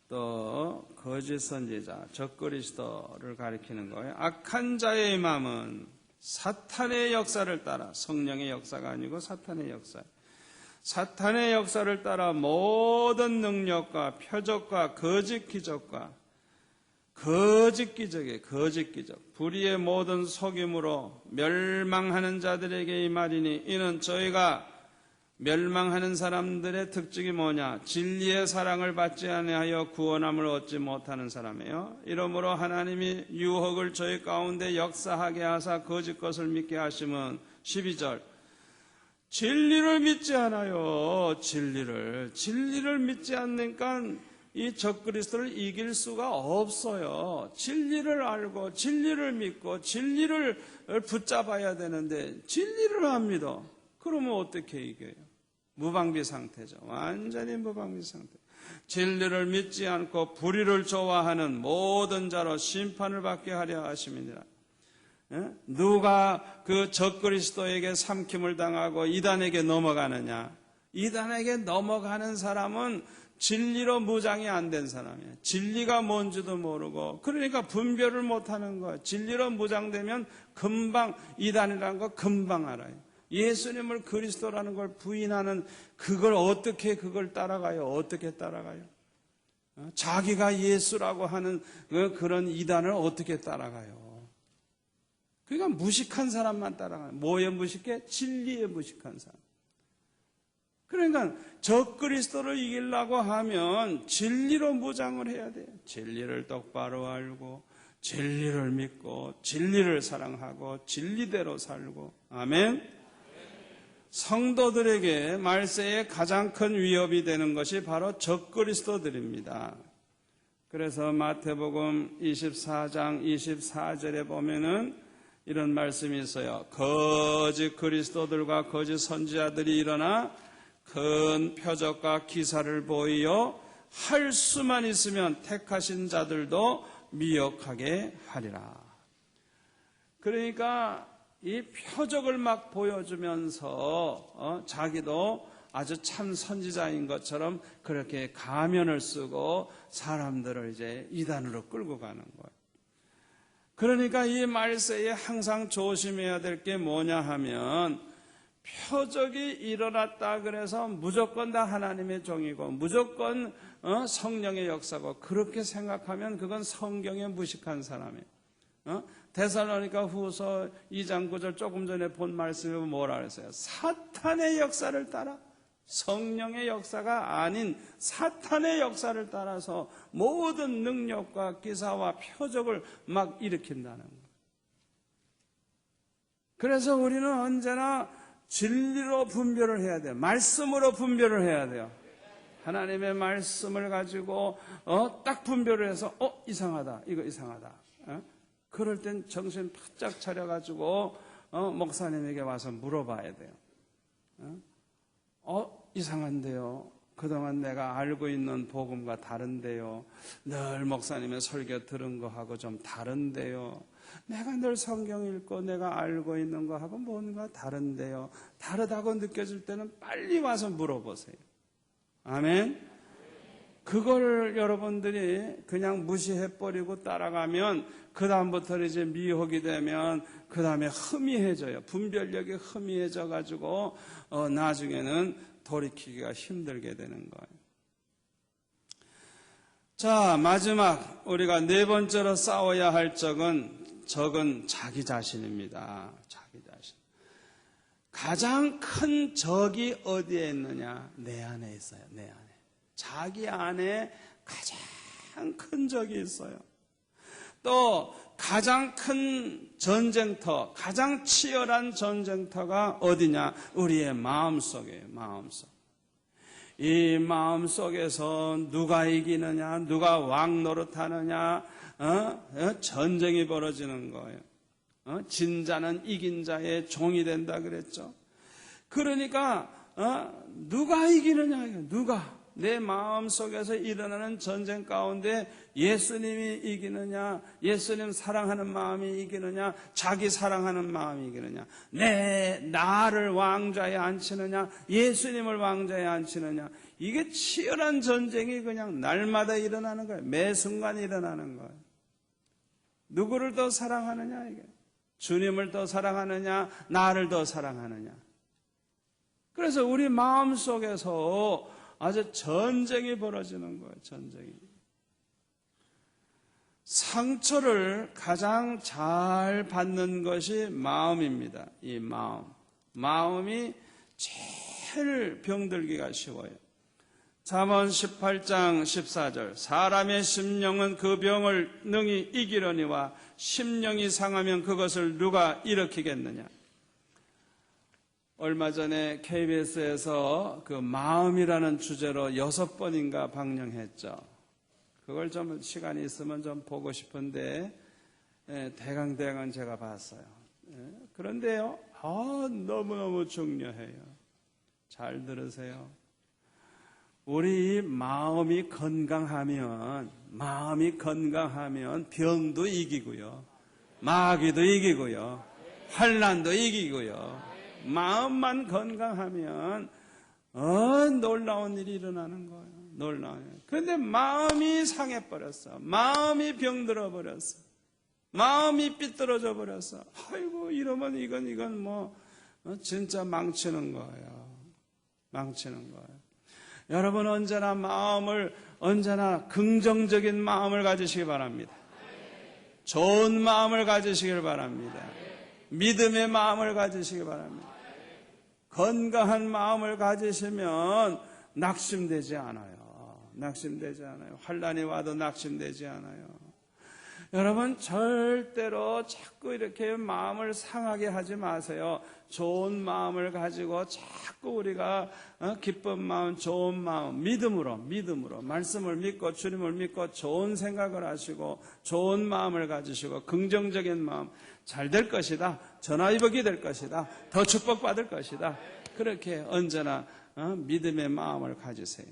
또 거짓 선지자, 적그리스도를 가리키는 거예요. 악한 자의 임함은 사탄의 역사를 따라, 성령의 역사가 아니고 사탄의 역사, 사탄의 역사를 따라 모든 능력과 표적과 거짓 기적과 거짓 기적에 거짓 기적, 불의의 모든 속임으로 멸망하는 자들에게 이 말이니, 이는 저희가 멸망하는 사람들의 특징이 뭐냐? 진리의 사랑을 받지 아니하여 구원함을 얻지 못하는 사람이에요. 이러므로 하나님이 유혹을 저희 가운데 역사하게 하사 거짓 것을 믿게 하시면, 12절, 진리를 믿지 않아요. 진리를 믿지 않으니까 이 적그리스도를 이길 수가 없어요. 진리를 알고 진리를 믿고 진리를 붙잡아야 되는데 진리를 안 믿어. 그러면 어떻게 이겨요? 무방비 상태죠. 완전히 무방비 상태. 진리를 믿지 않고 불의를 좋아하는 모든 자로 심판을 받게 하려 하심이니라. 누가 그 적그리스도에게 삼킴을 당하고 이단에게 넘어가느냐? 이단에게 넘어가는 사람은 진리로 무장이 안 된 사람이에요. 진리가 뭔지도 모르고, 그러니까 분별을 못하는 거예요. 진리로 무장되면 금방 이단이라는 거 금방 알아요. 예수님을 그리스도라는 걸 부인하는 그걸 어떻게 그걸 따라가요? 어떻게 따라가요? 자기가 예수라고 하는 그런 이단을 어떻게 따라가요? 그러니까 무식한 사람만 따라가요. 뭐에 무식해? 진리에 무식한 사람. 그러니까 적그리스도를 이기려고 하면 진리로 무장을 해야 돼요. 진리를 똑바로 알고 진리를 믿고 진리를 사랑하고 진리대로 살고. 아멘. 성도들에게 말세에 가장 큰 위협이 되는 것이 바로 적그리스도들입니다. 그래서 마태복음 24장 24절에 보면은 이런 말씀이 있어요. 거짓 그리스도들과 거짓 선지자들이 일어나 큰 표적과 기사를 보이어 할 수만 있으면 택하신 자들도 미혹하게 하리라. 그러니까 이 표적을 막 보여주면서 자기도 아주 참 선지자인 것처럼 그렇게 가면을 쓰고 사람들을 이제 이단으로 끌고 가는 거예요. 그러니까 이 말세에 항상 조심해야 될 게 뭐냐 하면, 표적이 일어났다 그래서 무조건 다 하나님의 종이고 무조건 성령의 역사고, 그렇게 생각하면 그건 성경에 무식한 사람이에요. 데살로니가 후서 2장 9절 조금 전에 본 말씀이 뭐라 그랬어요? 사탄의 역사를 따라, 성령의 역사가 아닌 사탄의 역사를 따라서 모든 능력과 기사와 표적을 막 일으킨다는 거예요. 그래서 우리는 언제나 진리로 분별을 해야 돼요. 말씀으로 분별을 해야 돼요. 하나님의 말씀을 가지고 딱 분별을 해서 이상하다, 이거 이상하다. 그럴 땐 정신 바짝 차려가지고 목사님에게 와서 물어봐야 돼요. 이상한데요. 그동안 내가 알고 있는 복음과 다른데요. 늘 목사님의 설교 들은 거하고 좀 다른데요. 내가 늘 성경 읽고 내가 알고 있는 거하고 뭔가 다른데요. 다르다고 느껴질 때는 빨리 와서 물어보세요. 아멘. 그걸 여러분들이 그냥 무시해버리고 따라가면 그 다음부터 이제 미혹이 되면 그 다음에 흐미해져요. 분별력이 흐미해져 가지고 나중에는 돌이키기가 힘들게 되는 거예요. 자, 마지막 우리가 네 번째로 싸워야 할 적은 자기 자신입니다. 자기 자신. 가장 큰 적이 어디에 있느냐? 내 안에 있어요. 내 안에. 자기 안에 가장 큰 적이 있어요. 또 가장 큰 전쟁터, 가장 치열한 전쟁터가 어디냐? 우리의 마음속이에요. 마음속. 이 마음속에서 누가 이기느냐, 누가 왕 노릇하느냐, 전쟁이 벌어지는 거예요. 진자는 이긴 자의 종이 된다 그랬죠. 그러니까 누가 이기느냐, 누가 내 마음 속에서 일어나는 전쟁 가운데 예수님이 이기느냐, 예수님 사랑하는 마음이 이기느냐, 자기 사랑하는 마음이 이기느냐, 나를 왕좌에 앉히느냐, 예수님을 왕좌에 앉히느냐, 이게 치열한 전쟁이 그냥 날마다 일어나는 거예요. 매 순간 일어나는 거예요. 누구를 더 사랑하느냐, 이게. 주님을 더 사랑하느냐, 나를 더 사랑하느냐. 그래서 우리 마음 속에서 아주 전쟁이 벌어지는 거예요, 전쟁이. 상처를 가장 잘 받는 것이 마음입니다. 이 마음. 마음이 제일 병들기가 쉬워요. 잠언 18장 14절. 사람의 심령은 그 병을 능히 이기려니와 심령이 상하면 그것을 누가 일으키겠느냐. 얼마 전에 KBS에서 그 마음이라는 주제로 6번인가 방영했죠. 그걸 좀 시간이 있으면 좀 보고 싶은데 대강대강은 제가 봤어요. 그런데요, 너무너무 중요해요. 잘 들으세요. 우리 마음이 건강하면 병도 이기고요, 마귀도 이기고요, 환난도 이기고요. 마음만 건강하면 놀라운 일이 일어나는 거예요. 놀라워요. 그런데 마음이 상해버렸어. 마음이 병들어 버렸어. 마음이 삐뚤어져 버렸어. 아이고, 이러면 이건 진짜 망치는 거예요. 망치는 거예요. 여러분, 언제나 긍정적인 마음을 가지시기 바랍니다. 좋은 마음을 가지시길 바랍니다. 믿음의 마음을 가지시기 바랍니다. 건강한 마음을 가지시면 낙심되지 않아요. 낙심되지 않아요. 환난이 와도 낙심되지 않아요. 여러분, 절대로 자꾸 이렇게 마음을 상하게 하지 마세요. 좋은 마음을 가지고 자꾸 우리가 기쁜 마음, 좋은 마음, 믿음으로 말씀을 믿고 주님을 믿고 좋은 생각을 하시고 좋은 마음을 가지시고 긍정적인 마음, 잘 될 것이다, 전화위복이 될 것이다, 더 축복받을 것이다, 그렇게 언제나 믿음의 마음을 가지세요.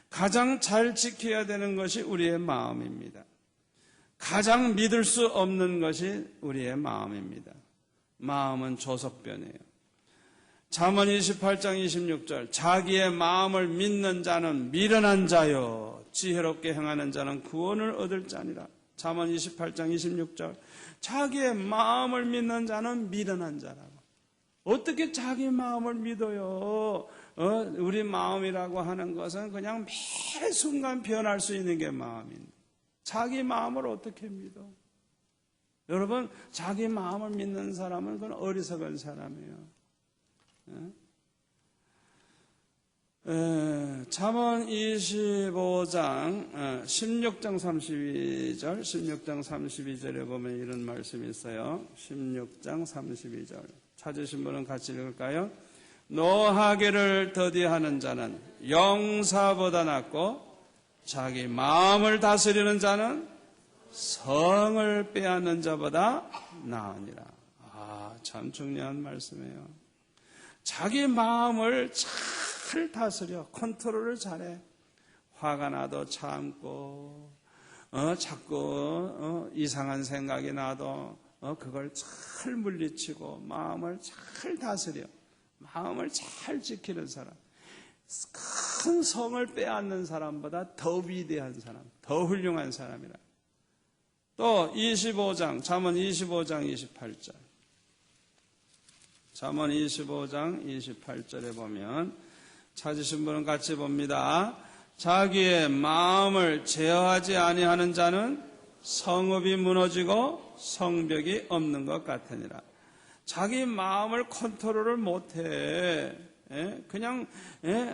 가장 잘 지켜야 되는 것이 우리의 마음입니다. 가장 믿을 수 없는 것이 우리의 마음입니다. 마음은 조석변이에요. 잠언 28장 26절. 자기의 마음을 믿는 자는 미련한 자요, 지혜롭게 행하는 자는 구원을 얻을 자니라. 잠언 28장 26절. 자기의 마음을 믿는 자는 미련한 자라고. 어떻게 자기 마음을 믿어요? 우리 마음이라고 하는 것은 그냥 매 순간 변할 수 있는 게 마음입니다. 자기 마음을 어떻게 믿어? 여러분, 자기 마음을 믿는 사람은 그건 어리석은 사람이에요. 잠언 25장 16장 32절에 보면 이런 말씀이 있어요. 16장 32절 찾으신 분은 같이 읽을까요? 노하기를 더디하는 자는 영사보다 낫고 자기 마음을 다스리는 자는 성을 빼앗는 자보다 나으니라. 참 중요한 말씀이에요. 자기 마음을 잘 다스려, 컨트롤을 잘해. 화가 나도 참고, 자꾸 이상한 생각이 나도 그걸 잘 물리치고 마음을 잘 다스려, 마음을 잘 지키는 사람, 큰 성을 빼앗는 사람보다 더 위대한 사람, 더 훌륭한 사람이라. 또 25장, 잠언 25장 28절. 잠언 25장 28절에 보면 찾으신 분은 같이 봅니다. 자기의 마음을 제어하지 아니하는 자는 성읍이 무너지고 성벽이 없는 것 같으니라. 자기 마음을 컨트롤을 못해. 그냥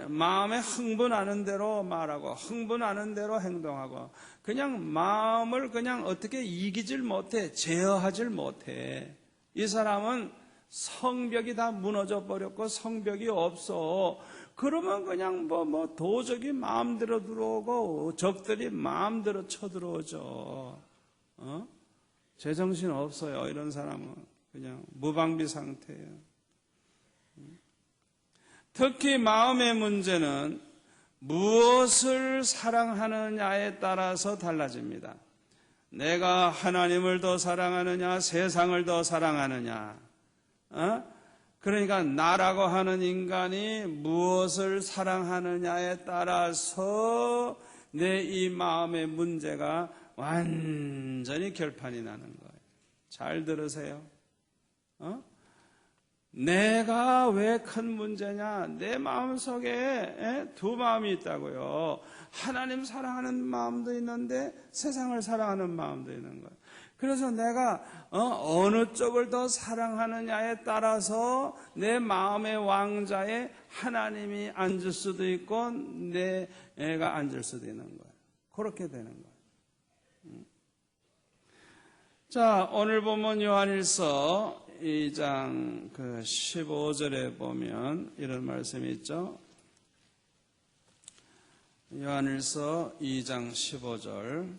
마음에 흥분하는 대로 말하고 흥분하는 대로 행동하고 그냥 마음을 그냥 어떻게 이기질 못해, 제어하질 못해. 이 사람은 성벽이 다 무너져 버렸고 성벽이 없어. 그러면 그냥 도적이 마음대로 들어오고 적들이 마음대로 쳐들어오죠. 제정신 없어요. 이런 사람은 그냥 무방비 상태예요. 특히 마음의 문제는 무엇을 사랑하느냐에 따라서 달라집니다. 내가 하나님을 더 사랑하느냐, 세상을 더 사랑하느냐. 그러니까 나라고 하는 인간이 무엇을 사랑하느냐에 따라서 내 이 마음의 문제가 완전히 결판이 나는 거예요. 잘 들으세요. 내가 왜 큰 문제냐? 내 마음속에 두 마음이 있다고요. 하나님 사랑하는 마음도 있는데 세상을 사랑하는 마음도 있는 거예요. 그래서 내가 어느 쪽을 더 사랑하느냐에 따라서 내 마음의 왕자에 하나님이 앉을 수도 있고 내가 앉을 수도 있는 거예요. 그렇게 되는 거예요. 자, 오늘 보면 요한일서 2장 15절에 보면 이런 말씀이 있죠. 요한일서 2장 15절,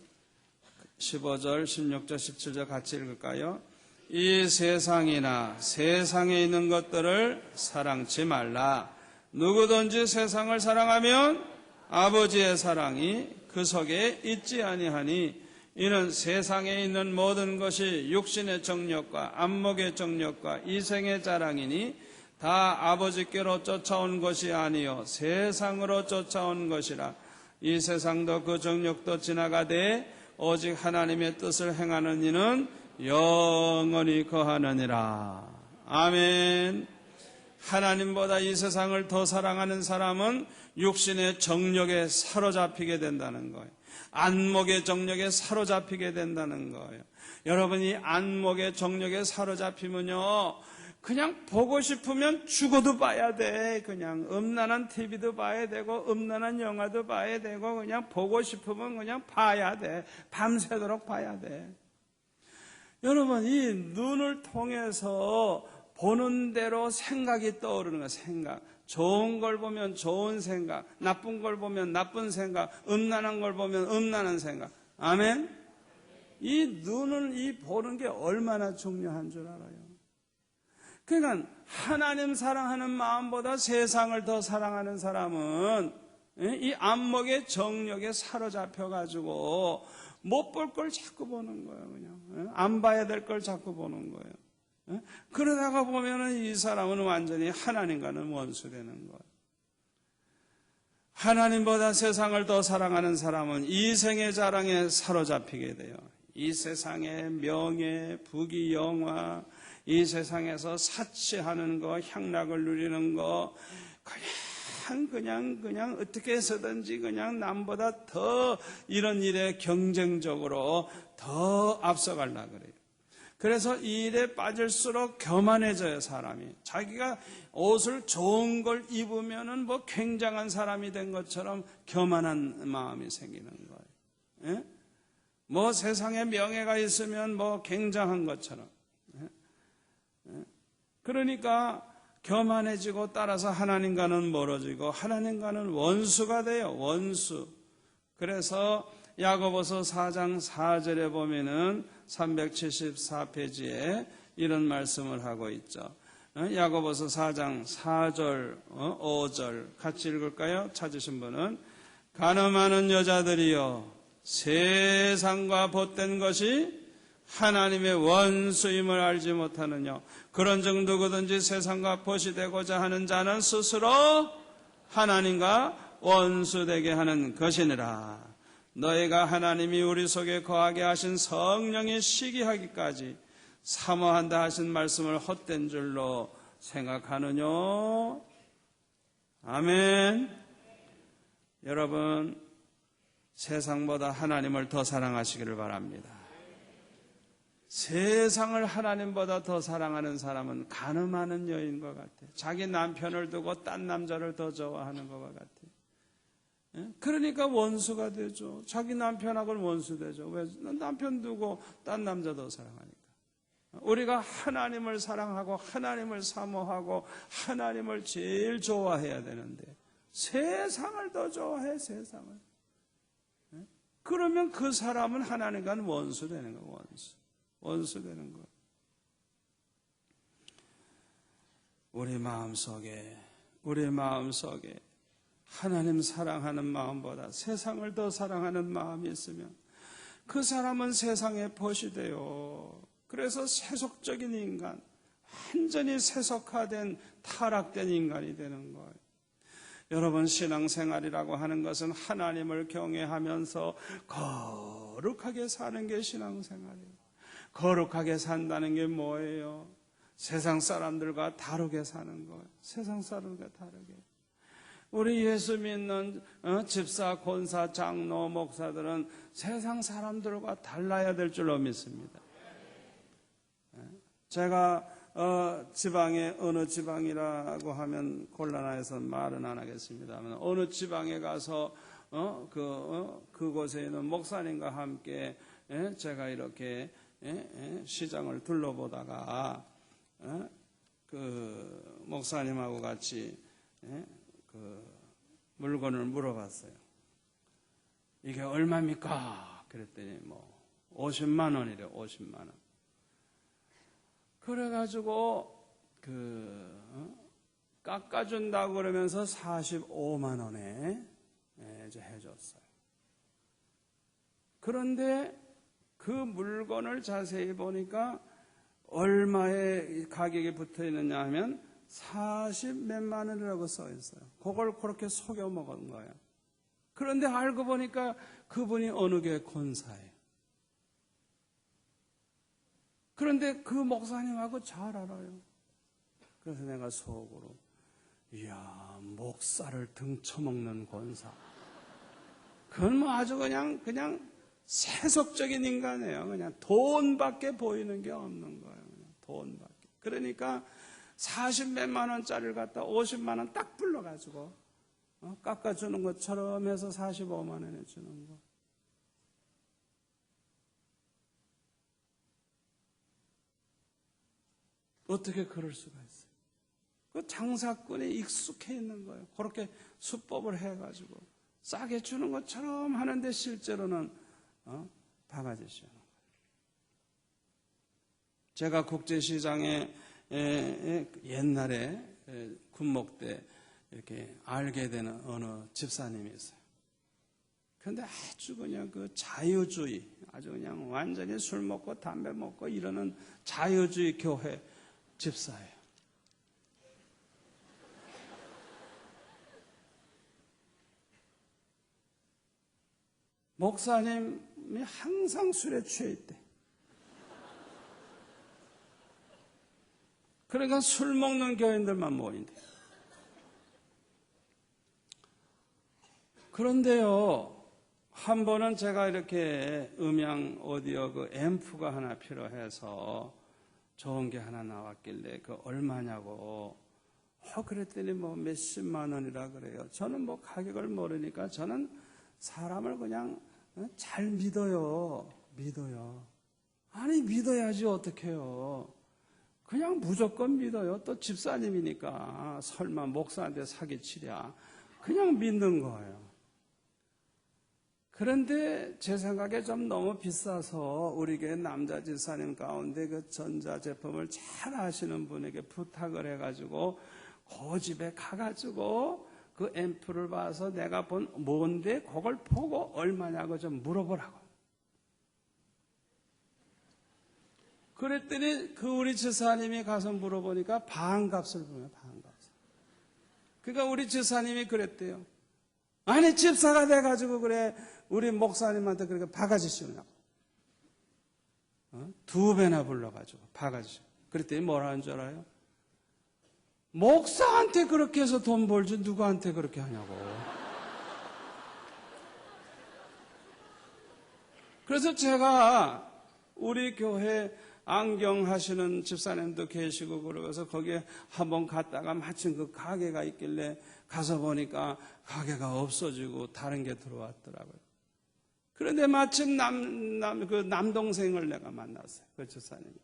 16절, 17절 같이 읽을까요? 이 세상이나 세상에 있는 것들을 사랑치 말라. 누구든지 세상을 사랑하면 아버지의 사랑이 그 속에 있지 아니하니 이는 세상에 있는 모든 것이 육신의 정욕과 안목의 정욕과 이생의 자랑이니 다 아버지께로 쫓아온 것이 아니요 세상으로 쫓아온 것이라. 이 세상도 그 정욕도 지나가되 오직 하나님의 뜻을 행하는 이는 영원히 거하느니라. 아멘. 하나님보다 이 세상을 더 사랑하는 사람은 육신의 정욕에 사로잡히게 된다는 거예요. 안목의 정욕에 사로잡히게 된다는 거예요. 여러분이 안목의 정욕에 사로잡히면요, 그냥 보고 싶으면 죽어도 봐야 돼. 그냥 음란한 TV도 봐야 되고 음란한 영화도 봐야 되고 그냥 보고 싶으면 그냥 봐야 돼. 밤새도록 봐야 돼. 여러분, 이 눈을 통해서 보는 대로 생각이 떠오르는 거예요. 생각. 좋은 걸 보면 좋은 생각, 나쁜 걸 보면 나쁜 생각, 음란한 걸 보면 음란한 생각. 아멘? 이 눈을 이 보는 게 얼마나 중요한 줄 알아요. 그러니까 하나님 사랑하는 마음보다 세상을 더 사랑하는 사람은 이 안목의 정욕에 사로잡혀가지고 못 볼 걸 자꾸 보는 거예요. 그냥 안 봐야 될 걸 자꾸 보는 거예요. 그러다가 보면은 이 사람은 완전히 하나님과는 원수되는 거예요. 하나님보다 세상을 더 사랑하는 사람은 이생의 자랑에 사로잡히게 돼요. 이 세상의 명예, 부귀, 영화, 이 세상에서 사치하는 거, 향락을 누리는 거, 그냥 어떻게 해서든지 그냥 남보다 더 이런 일에 경쟁적으로 더 앞서가려고 그래요. 그래서 이 일에 빠질수록 교만해져요, 사람이. 자기가 옷을 좋은 걸 입으면은 뭐 굉장한 사람이 된 것처럼 교만한 마음이 생기는 거예요. 예? 뭐 세상에 명예가 있으면 뭐 굉장한 것처럼. 예? 그러니까 교만해지고 따라서 하나님과는 멀어지고 하나님과는 원수가 돼요, 원수. 그래서 야고보서 4장 4절에 보면은 374페이지에 이런 말씀을 하고 있죠. 야고보서 4장 4절, 5절 같이 읽을까요? 찾으신 분은 간음하는 여자들이여 세상과 벗된 것이 하나님의 원수임을 알지 못하느냐. 그런즉 누구든지 세상과 벗이 되고자 하는 자는 스스로 하나님과 원수되게 하는 것이니라. 너희가 하나님이 우리 속에 거하게 하신 성령이 시기하기까지 사모한다 하신 말씀을 헛된 줄로 생각하느냐? 아멘. 여러분, 세상보다 하나님을 더 사랑하시기를 바랍니다. 세상을 하나님보다 더 사랑하는 사람은 간음하는 여인인 것 같아요. 자기 남편을 두고 딴 남자를 더 좋아하는 것 같아요. 그러니까 원수가 되죠. 자기 남편하고는 원수 되죠. 왜? 남편 두고 딴 남자 더 사랑하니까. 우리가 하나님을 사랑하고 하나님을 사모하고 하나님을 제일 좋아해야 되는데 세상을 더 좋아해, 세상을. 그러면 그 사람은 하나님과는 원수 되는 거예요. 원수 되는 거예요. 우리 마음속에 하나님 사랑하는 마음보다 세상을 더 사랑하는 마음이 있으면 그 사람은 세상에 벗이 돼요. 그래서 세속적인 인간, 완전히 세속화된 타락된 인간이 되는 거예요. 여러분, 신앙생활이라고 하는 것은 하나님을 경외하면서 거룩하게 사는 게 신앙생활이에요. 거룩하게 산다는 게 뭐예요? 세상 사람들과 다르게 사는 거예요. 세상 사람들과 다르게. 우리 예수 믿는 집사, 권사, 장로, 목사들은 세상 사람들과 달라야 될 줄로 믿습니다. 제가 지방에 어느 지방이라고 하면 곤란해서 말은 안 하겠습니다만 어느 지방에 가서 그곳에 있는 목사님과 함께 제가 이렇게 시장을 둘러보다가 그 목사님하고 같이 그 물건을 물어봤어요. 이게 얼마입니까? 그랬더니 50만 원이래. 50만 원. 그래가지고 깎아준다고 그러면서 45만 원에 이제 해줬어요. 그런데 그 물건을 자세히 보니까 얼마의 가격이 붙어 있느냐 하면 40몇만 원이라고 써 있어요. 그걸 그렇게 속여 먹은 거예요. 그런데 알고 보니까 그분이 어느 교회 권사예요. 그런데 그 목사님하고 잘 알아요. 그래서 내가 속으로, 이야, 목사를 등쳐먹는 권사. 그건 아주 그냥 세속적인 인간이에요. 그냥 돈밖에 보이는 게 없는 거예요. 그냥 돈밖에. 그러니까 40몇만 원짜리를 갖다 50만 원 딱 불러가지고 깎아주는 것처럼 해서 45만 원에 주는 거. 어떻게 그럴 수가 있어요? 그 장사꾼이 익숙해 있는 거예요. 그렇게 수법을 해가지고 싸게 주는 것처럼 하는데 실제로는 바가지 씌우는 거예요. 제가 국제시장에 옛날에 군목 때 이렇게 알게 되는 어느 집사님이 있어요. 그런데 아주 그냥 그 자유주의, 아주 그냥 완전히 술 먹고 담배 먹고 이러는 자유주의 교회 집사예요. 목사님이 항상 술에 취해 있대. 그러니까 술 먹는 교인들만 모인대. 그런데요, 한 번은 제가 이렇게 음향 오디오 그 앰프가 하나 필요해서 좋은 게 하나 나왔길래 그 얼마냐고 그랬더니 몇십만 원이라 그래요. 저는 가격을 모르니까 저는 사람을 그냥 잘 믿어요. 아니 믿어야지 어떡해요. 그냥 무조건 믿어요. 또 집사님이니까 설마 목사한테 사기치랴. 그냥 믿는 거예요. 그런데 제 생각에 좀 너무 비싸서 우리 교회 남자 집사님 가운데 그 전자제품을 잘 아시는 분에게 부탁을 해가지고 그 집에 가가지고 그 앰프를 봐서 내가 본 뭔데 그걸 보고 얼마냐고 좀 물어보라고. 그랬더니 그 우리 집사님이 가서 물어보니까 반값을 부르면 반값을. 그러니까 우리 집사님이 그랬대요. 아니 집사가 돼가지고 그래 우리 목사님한테 그렇게 바가지 씌우냐고. 2배나 불러가지고 바가지 씌우. 그랬더니 뭐라 하는 줄 알아요? 목사한테 그렇게 해서 돈 벌지 누구한테 그렇게 하냐고. 그래서 제가 우리 교회 안경 하시는 집사님도 계시고 그러고서 거기에 한번 갔다가 마침 그 가게가 있길래 가서 보니까 가게가 없어지고 다른 게 들어왔더라고요. 그런데 마침 그 남동생을 내가 만났어요. 그 집사님이.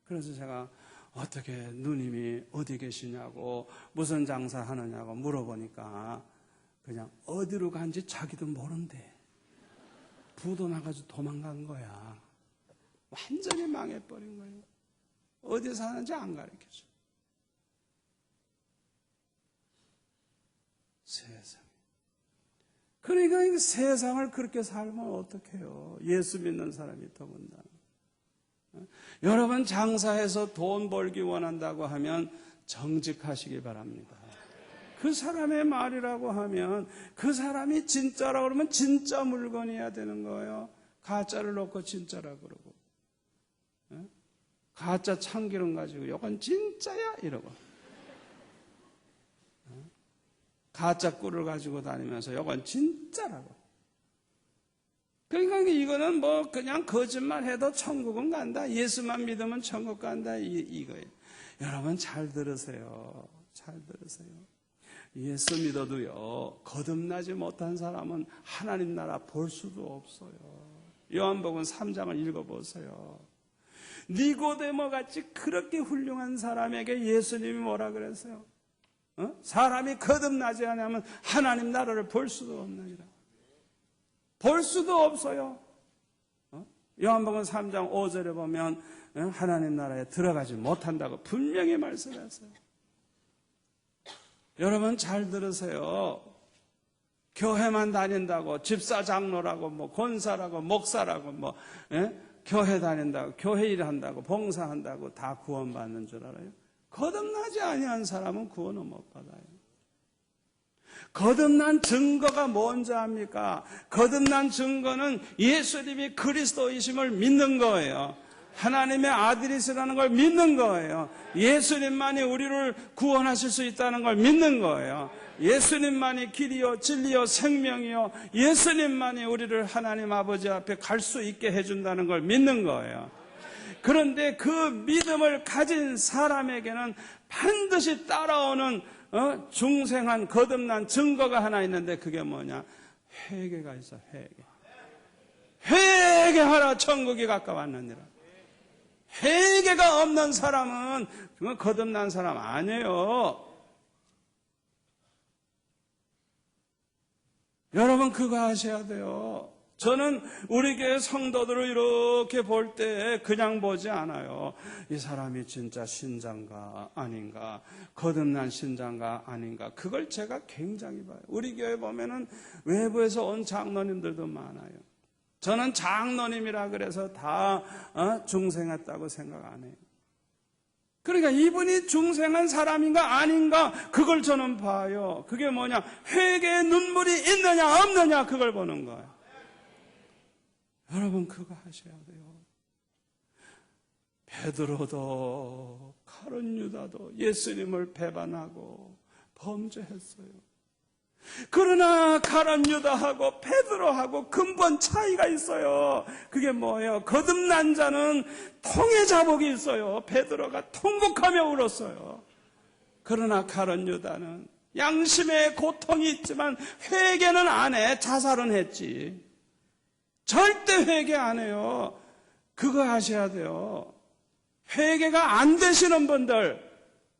그래서 제가 어떻게 누님이 어디 계시냐고 무슨 장사 하느냐고 물어보니까 그냥 어디로 간지 자기도 모른대. 부도 나가지고 도망간 거야. 완전히 망해버린 거예요. 어디 사는지 안 가르쳐줘. 세상에. 그러니까 이 세상을 그렇게 살면 어떡해요? 예수 믿는 사람이 더군다나. 여러분 장사해서 돈 벌기 원한다고 하면 정직하시기 바랍니다. 그 사람의 말이라고 하면 그 사람이 진짜라고 그러면 진짜 물건이어야 되는 거예요. 가짜를 놓고 진짜라고 그러고, 가짜 참기름 가지고 이건 진짜야 이러고, 가짜 꿀을 가지고 다니면서 이건 진짜라고. 그러니까 이거는 뭐 그냥 거짓말해도 천국은 간다, 예수만 믿으면 천국 간다, 이거예요. 여러분 잘 들으세요. 잘 들으세요. 예수 믿어도요, 거듭나지 못한 사람은 하나님 나라 볼 수도 없어요. 요한복음 3장을 읽어보세요. 니고데모 같이 그렇게 훌륭한 사람에게 예수님이 뭐라 그랬어요? 사람이 거듭나지 않으면 하나님 나라를 볼 수도 없느니라. 볼 수도 없어요. 요한복음 3장 5절에 보면 하나님 나라에 들어가지 못한다고 분명히 말씀했어요. 여러분 잘 들으세요. 교회만 다닌다고 집사 장로라고 뭐 권사라고 목사라고 뭐 교회 다닌다고 교회 일한다고 봉사한다고 다 구원받는 줄 알아요? 거듭나지 아니한 사람은 구원을 못 받아요. 거듭난 증거가 뭔지 압니까? 거듭난 증거는 예수님이 그리스도이심을 믿는 거예요. 하나님의 아들이시라는 걸 믿는 거예요. 예수님만이 우리를 구원하실 수 있다는 걸 믿는 거예요. 예수님만이 길이요 진리요 생명이요, 예수님만이 우리를 하나님 아버지 앞에 갈 수 있게 해준다는 걸 믿는 거예요. 그런데 그 믿음을 가진 사람에게는 반드시 따라오는 중생한 거듭난 증거가 하나 있는데, 그게 뭐냐? 회개가 있어. 회개하라 천국이 가까웠느니라. 회개가 없는 사람은 거듭난 사람 아니에요. 여러분 그거 아셔야 돼요. 저는 우리 교회 성도들을 이렇게 볼 때 그냥 보지 않아요. 이 사람이 진짜 신자인가 아닌가, 거듭난 신자인가 아닌가, 그걸 제가 굉장히 봐요. 우리 교회 보면은 외부에서 온 장로님들도 많아요. 저는 장로님이라 그래서 다 중생했다고 생각 안 해요. 그러니까 이분이 중생한 사람인가 아닌가, 그걸 저는 봐요. 그게 뭐냐? 회개의 눈물이 있느냐 없느냐, 그걸 보는 거예요. 여러분 그거 하셔야 돼요. 베드로도 가룟 유다도 예수님을 배반하고 범죄했어요. 그러나 가룟 유다하고 베드로하고 근본 차이가 있어요. 그게 뭐예요? 거듭난 자는 통의 자복이 있어요. 베드로가 통곡하며 울었어요. 그러나 가룟 유다는 양심의 고통이 있지만 회개는 안 해. 자살은 했지. 절대 회개 안 해요. 그거 하셔야 돼요. 회개가 안 되시는 분들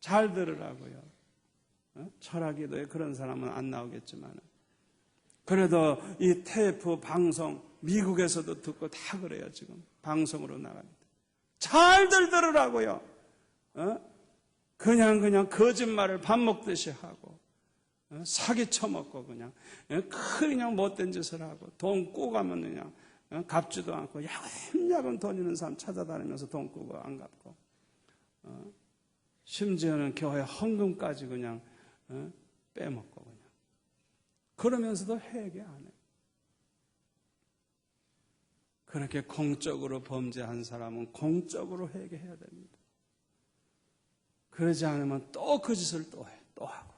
잘 들으라고요. 철학기도에 그런 사람은 안 나오겠지만, 그래도 이 테이프 방송 미국에서도 듣고 다 그래요. 지금 방송으로 나갑니다. 잘들 들으라고요. 그냥 거짓말을 밥 먹듯이 하고, 사기 쳐먹고 그냥 못된 짓을 하고, 돈 꾸고 가면 그냥 갚지도 않고, 야금야금 돈 있는 사람 찾아다니면서 돈 꾸고 안 갚고, 심지어는 교회 헌금까지 그냥 빼먹고 그냥. 그러면서도 회개 안 해요. 그렇게 공적으로 범죄한 사람은 공적으로 회개해야 됩니다. 그러지 않으면 또 그 짓을 또 해. 또 하고.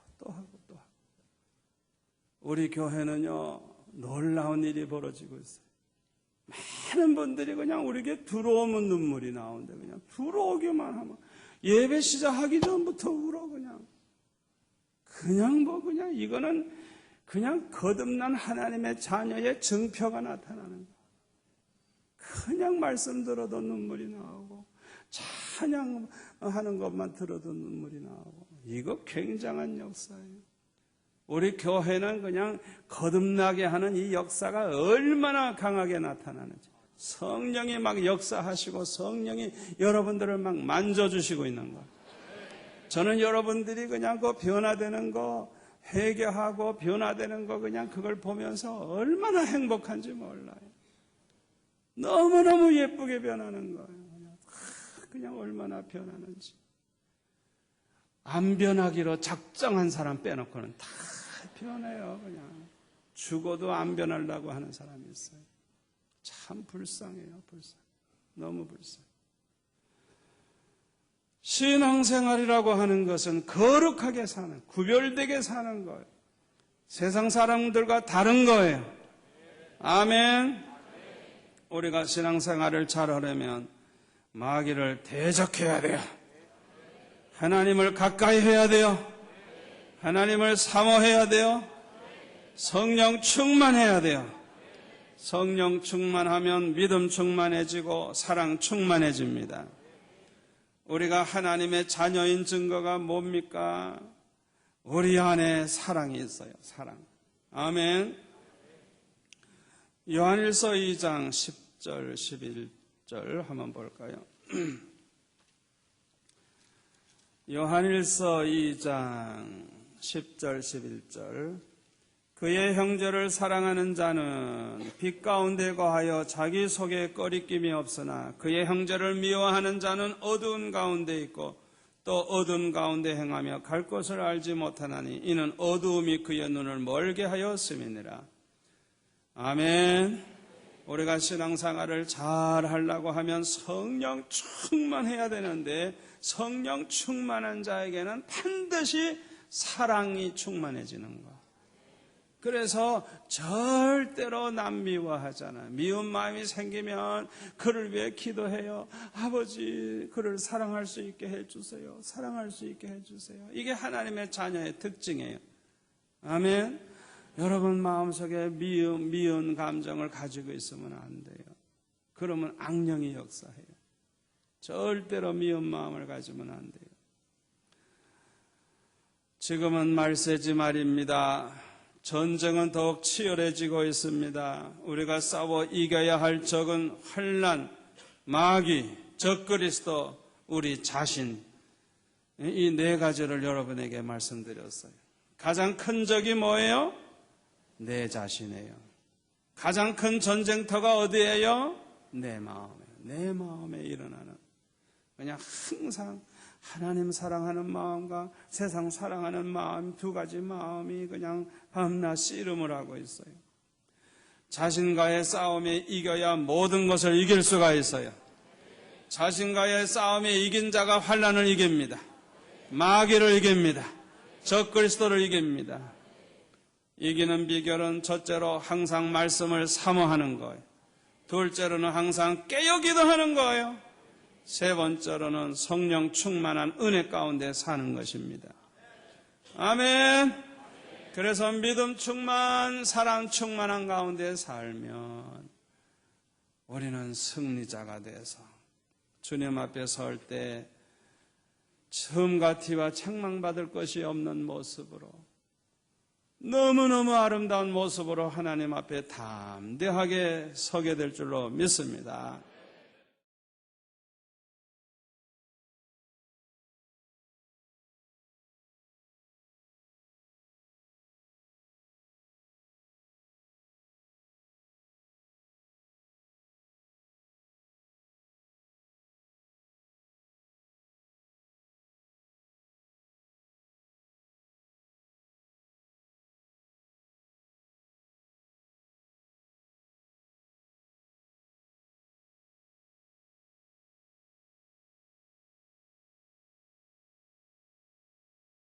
우리 교회는요, 놀라운 일이 벌어지고 있어요. 많은 분들이 그냥 우리에게 들어오면 눈물이 나오는데, 그냥 들어오기만 하면 예배 시작하기 전부터 울어. 그냥 이거는 그냥 거듭난 하나님의 자녀의 증표가 나타나는 거예요. 그냥 말씀 들어도 눈물이 나오고, 찬양하는 것만 들어도 눈물이 나오고, 이거 굉장한 역사예요. 우리 교회는 그냥 거듭나게 하는 이 역사가 얼마나 강하게 나타나는지, 성령이 막 역사하시고 성령이 여러분들을 막 만져주시고 있는 거예요. 저는 여러분들이 그냥 그 변화되는 거, 회개하고 변화되는 거 그냥 그걸 보면서 얼마나 행복한지 몰라요. 너무너무 예쁘게 변하는 거예요. 그냥 얼마나 변하는지. 안 변하기로 작정한 사람 빼놓고는 다 변해요. 그냥 죽어도 안 변하려고 하는 사람이 있어요. 참 불쌍해요. 너무 불쌍해요. 신앙생활이라고 하는 것은 거룩하게 사는, 구별되게 사는 거예요. 세상 사람들과 다른 거예요. 아멘. 우리가 신앙생활을 잘하려면 마귀를 대적해야 돼요. 하나님을 가까이 해야 돼요. 하나님을 사모해야 돼요. 성령 충만해야 돼요. 성령 충만하면 믿음 충만해지고 사랑 충만해집니다. 우리가 하나님의 자녀인 증거가 뭡니까? 우리 안에 사랑이 있어요. 사랑. 아멘. 요한일서 2장 10절 11절 한번 볼까요? 요한일서 2장 10절 11절 그의 형제를 사랑하는 자는 빛 가운데 거하여 자기 속에 꺼리낌이 없으나 그의 형제를 미워하는 자는 어두운 가운데 있고 또 어두운 가운데 행하며 갈 곳을 알지 못하나니 이는 어두움이 그의 눈을 멀게 하였음이니라. 아멘. 우리가 신앙생활을 잘 하려고 하면 성령 충만해야 되는데 성령 충만한 자에게는 반드시 사랑이 충만해지는 것. 그래서 절대로 남 미워하잖아요. 미운 마음이 생기면 그를 위해 기도해요. 아버지, 그를 사랑할 수 있게 해주세요. 사랑할 수 있게 해주세요. 이게 하나님의 자녀의 특징이에요. 아멘. 여러분 마음속에 미운 감정을 가지고 있으면 안 돼요. 그러면 악령이 역사해요. 절대로 미운 마음을 가지면 안 돼요. 지금은 말세지 말입니다. 전쟁은 더욱 치열해지고 있습니다. 우리가 싸워 이겨야 할 적은 환난, 마귀, 적그리스도, 우리 자신, 이 네 가지를 여러분에게 말씀드렸어요. 가장 큰 적이 뭐예요? 내 자신이에요. 가장 큰 전쟁터가 어디예요? 내 마음이에요. 내 마음에 일어나는 그냥 항상 하나님 사랑하는 마음과 세상 사랑하는 마음, 두 가지 마음이 그냥 밤낮 씨름을 하고 있어요. 자신과의 싸움에 이겨야 모든 것을 이길 수가 있어요. 자신과의 싸움에 이긴 자가 환난을 이깁니다. 마귀를 이깁니다. 적그리스도를 이깁니다. 이기는 비결은 첫째로 항상 말씀을 사모하는 거예요. 둘째로는 항상 깨어 기도하는 거예요. 세 번째로는 성령 충만한 은혜 가운데 사는 것입니다. 아멘. 그래서 믿음 충만, 사랑 충만한 가운데 살면 우리는 승리자가 돼서 주님 앞에 설 때 첨과 티와 책망받을 것이 없는 모습으로 너무너무 아름다운 모습으로 하나님 앞에 담대하게 서게 될 줄로 믿습니다.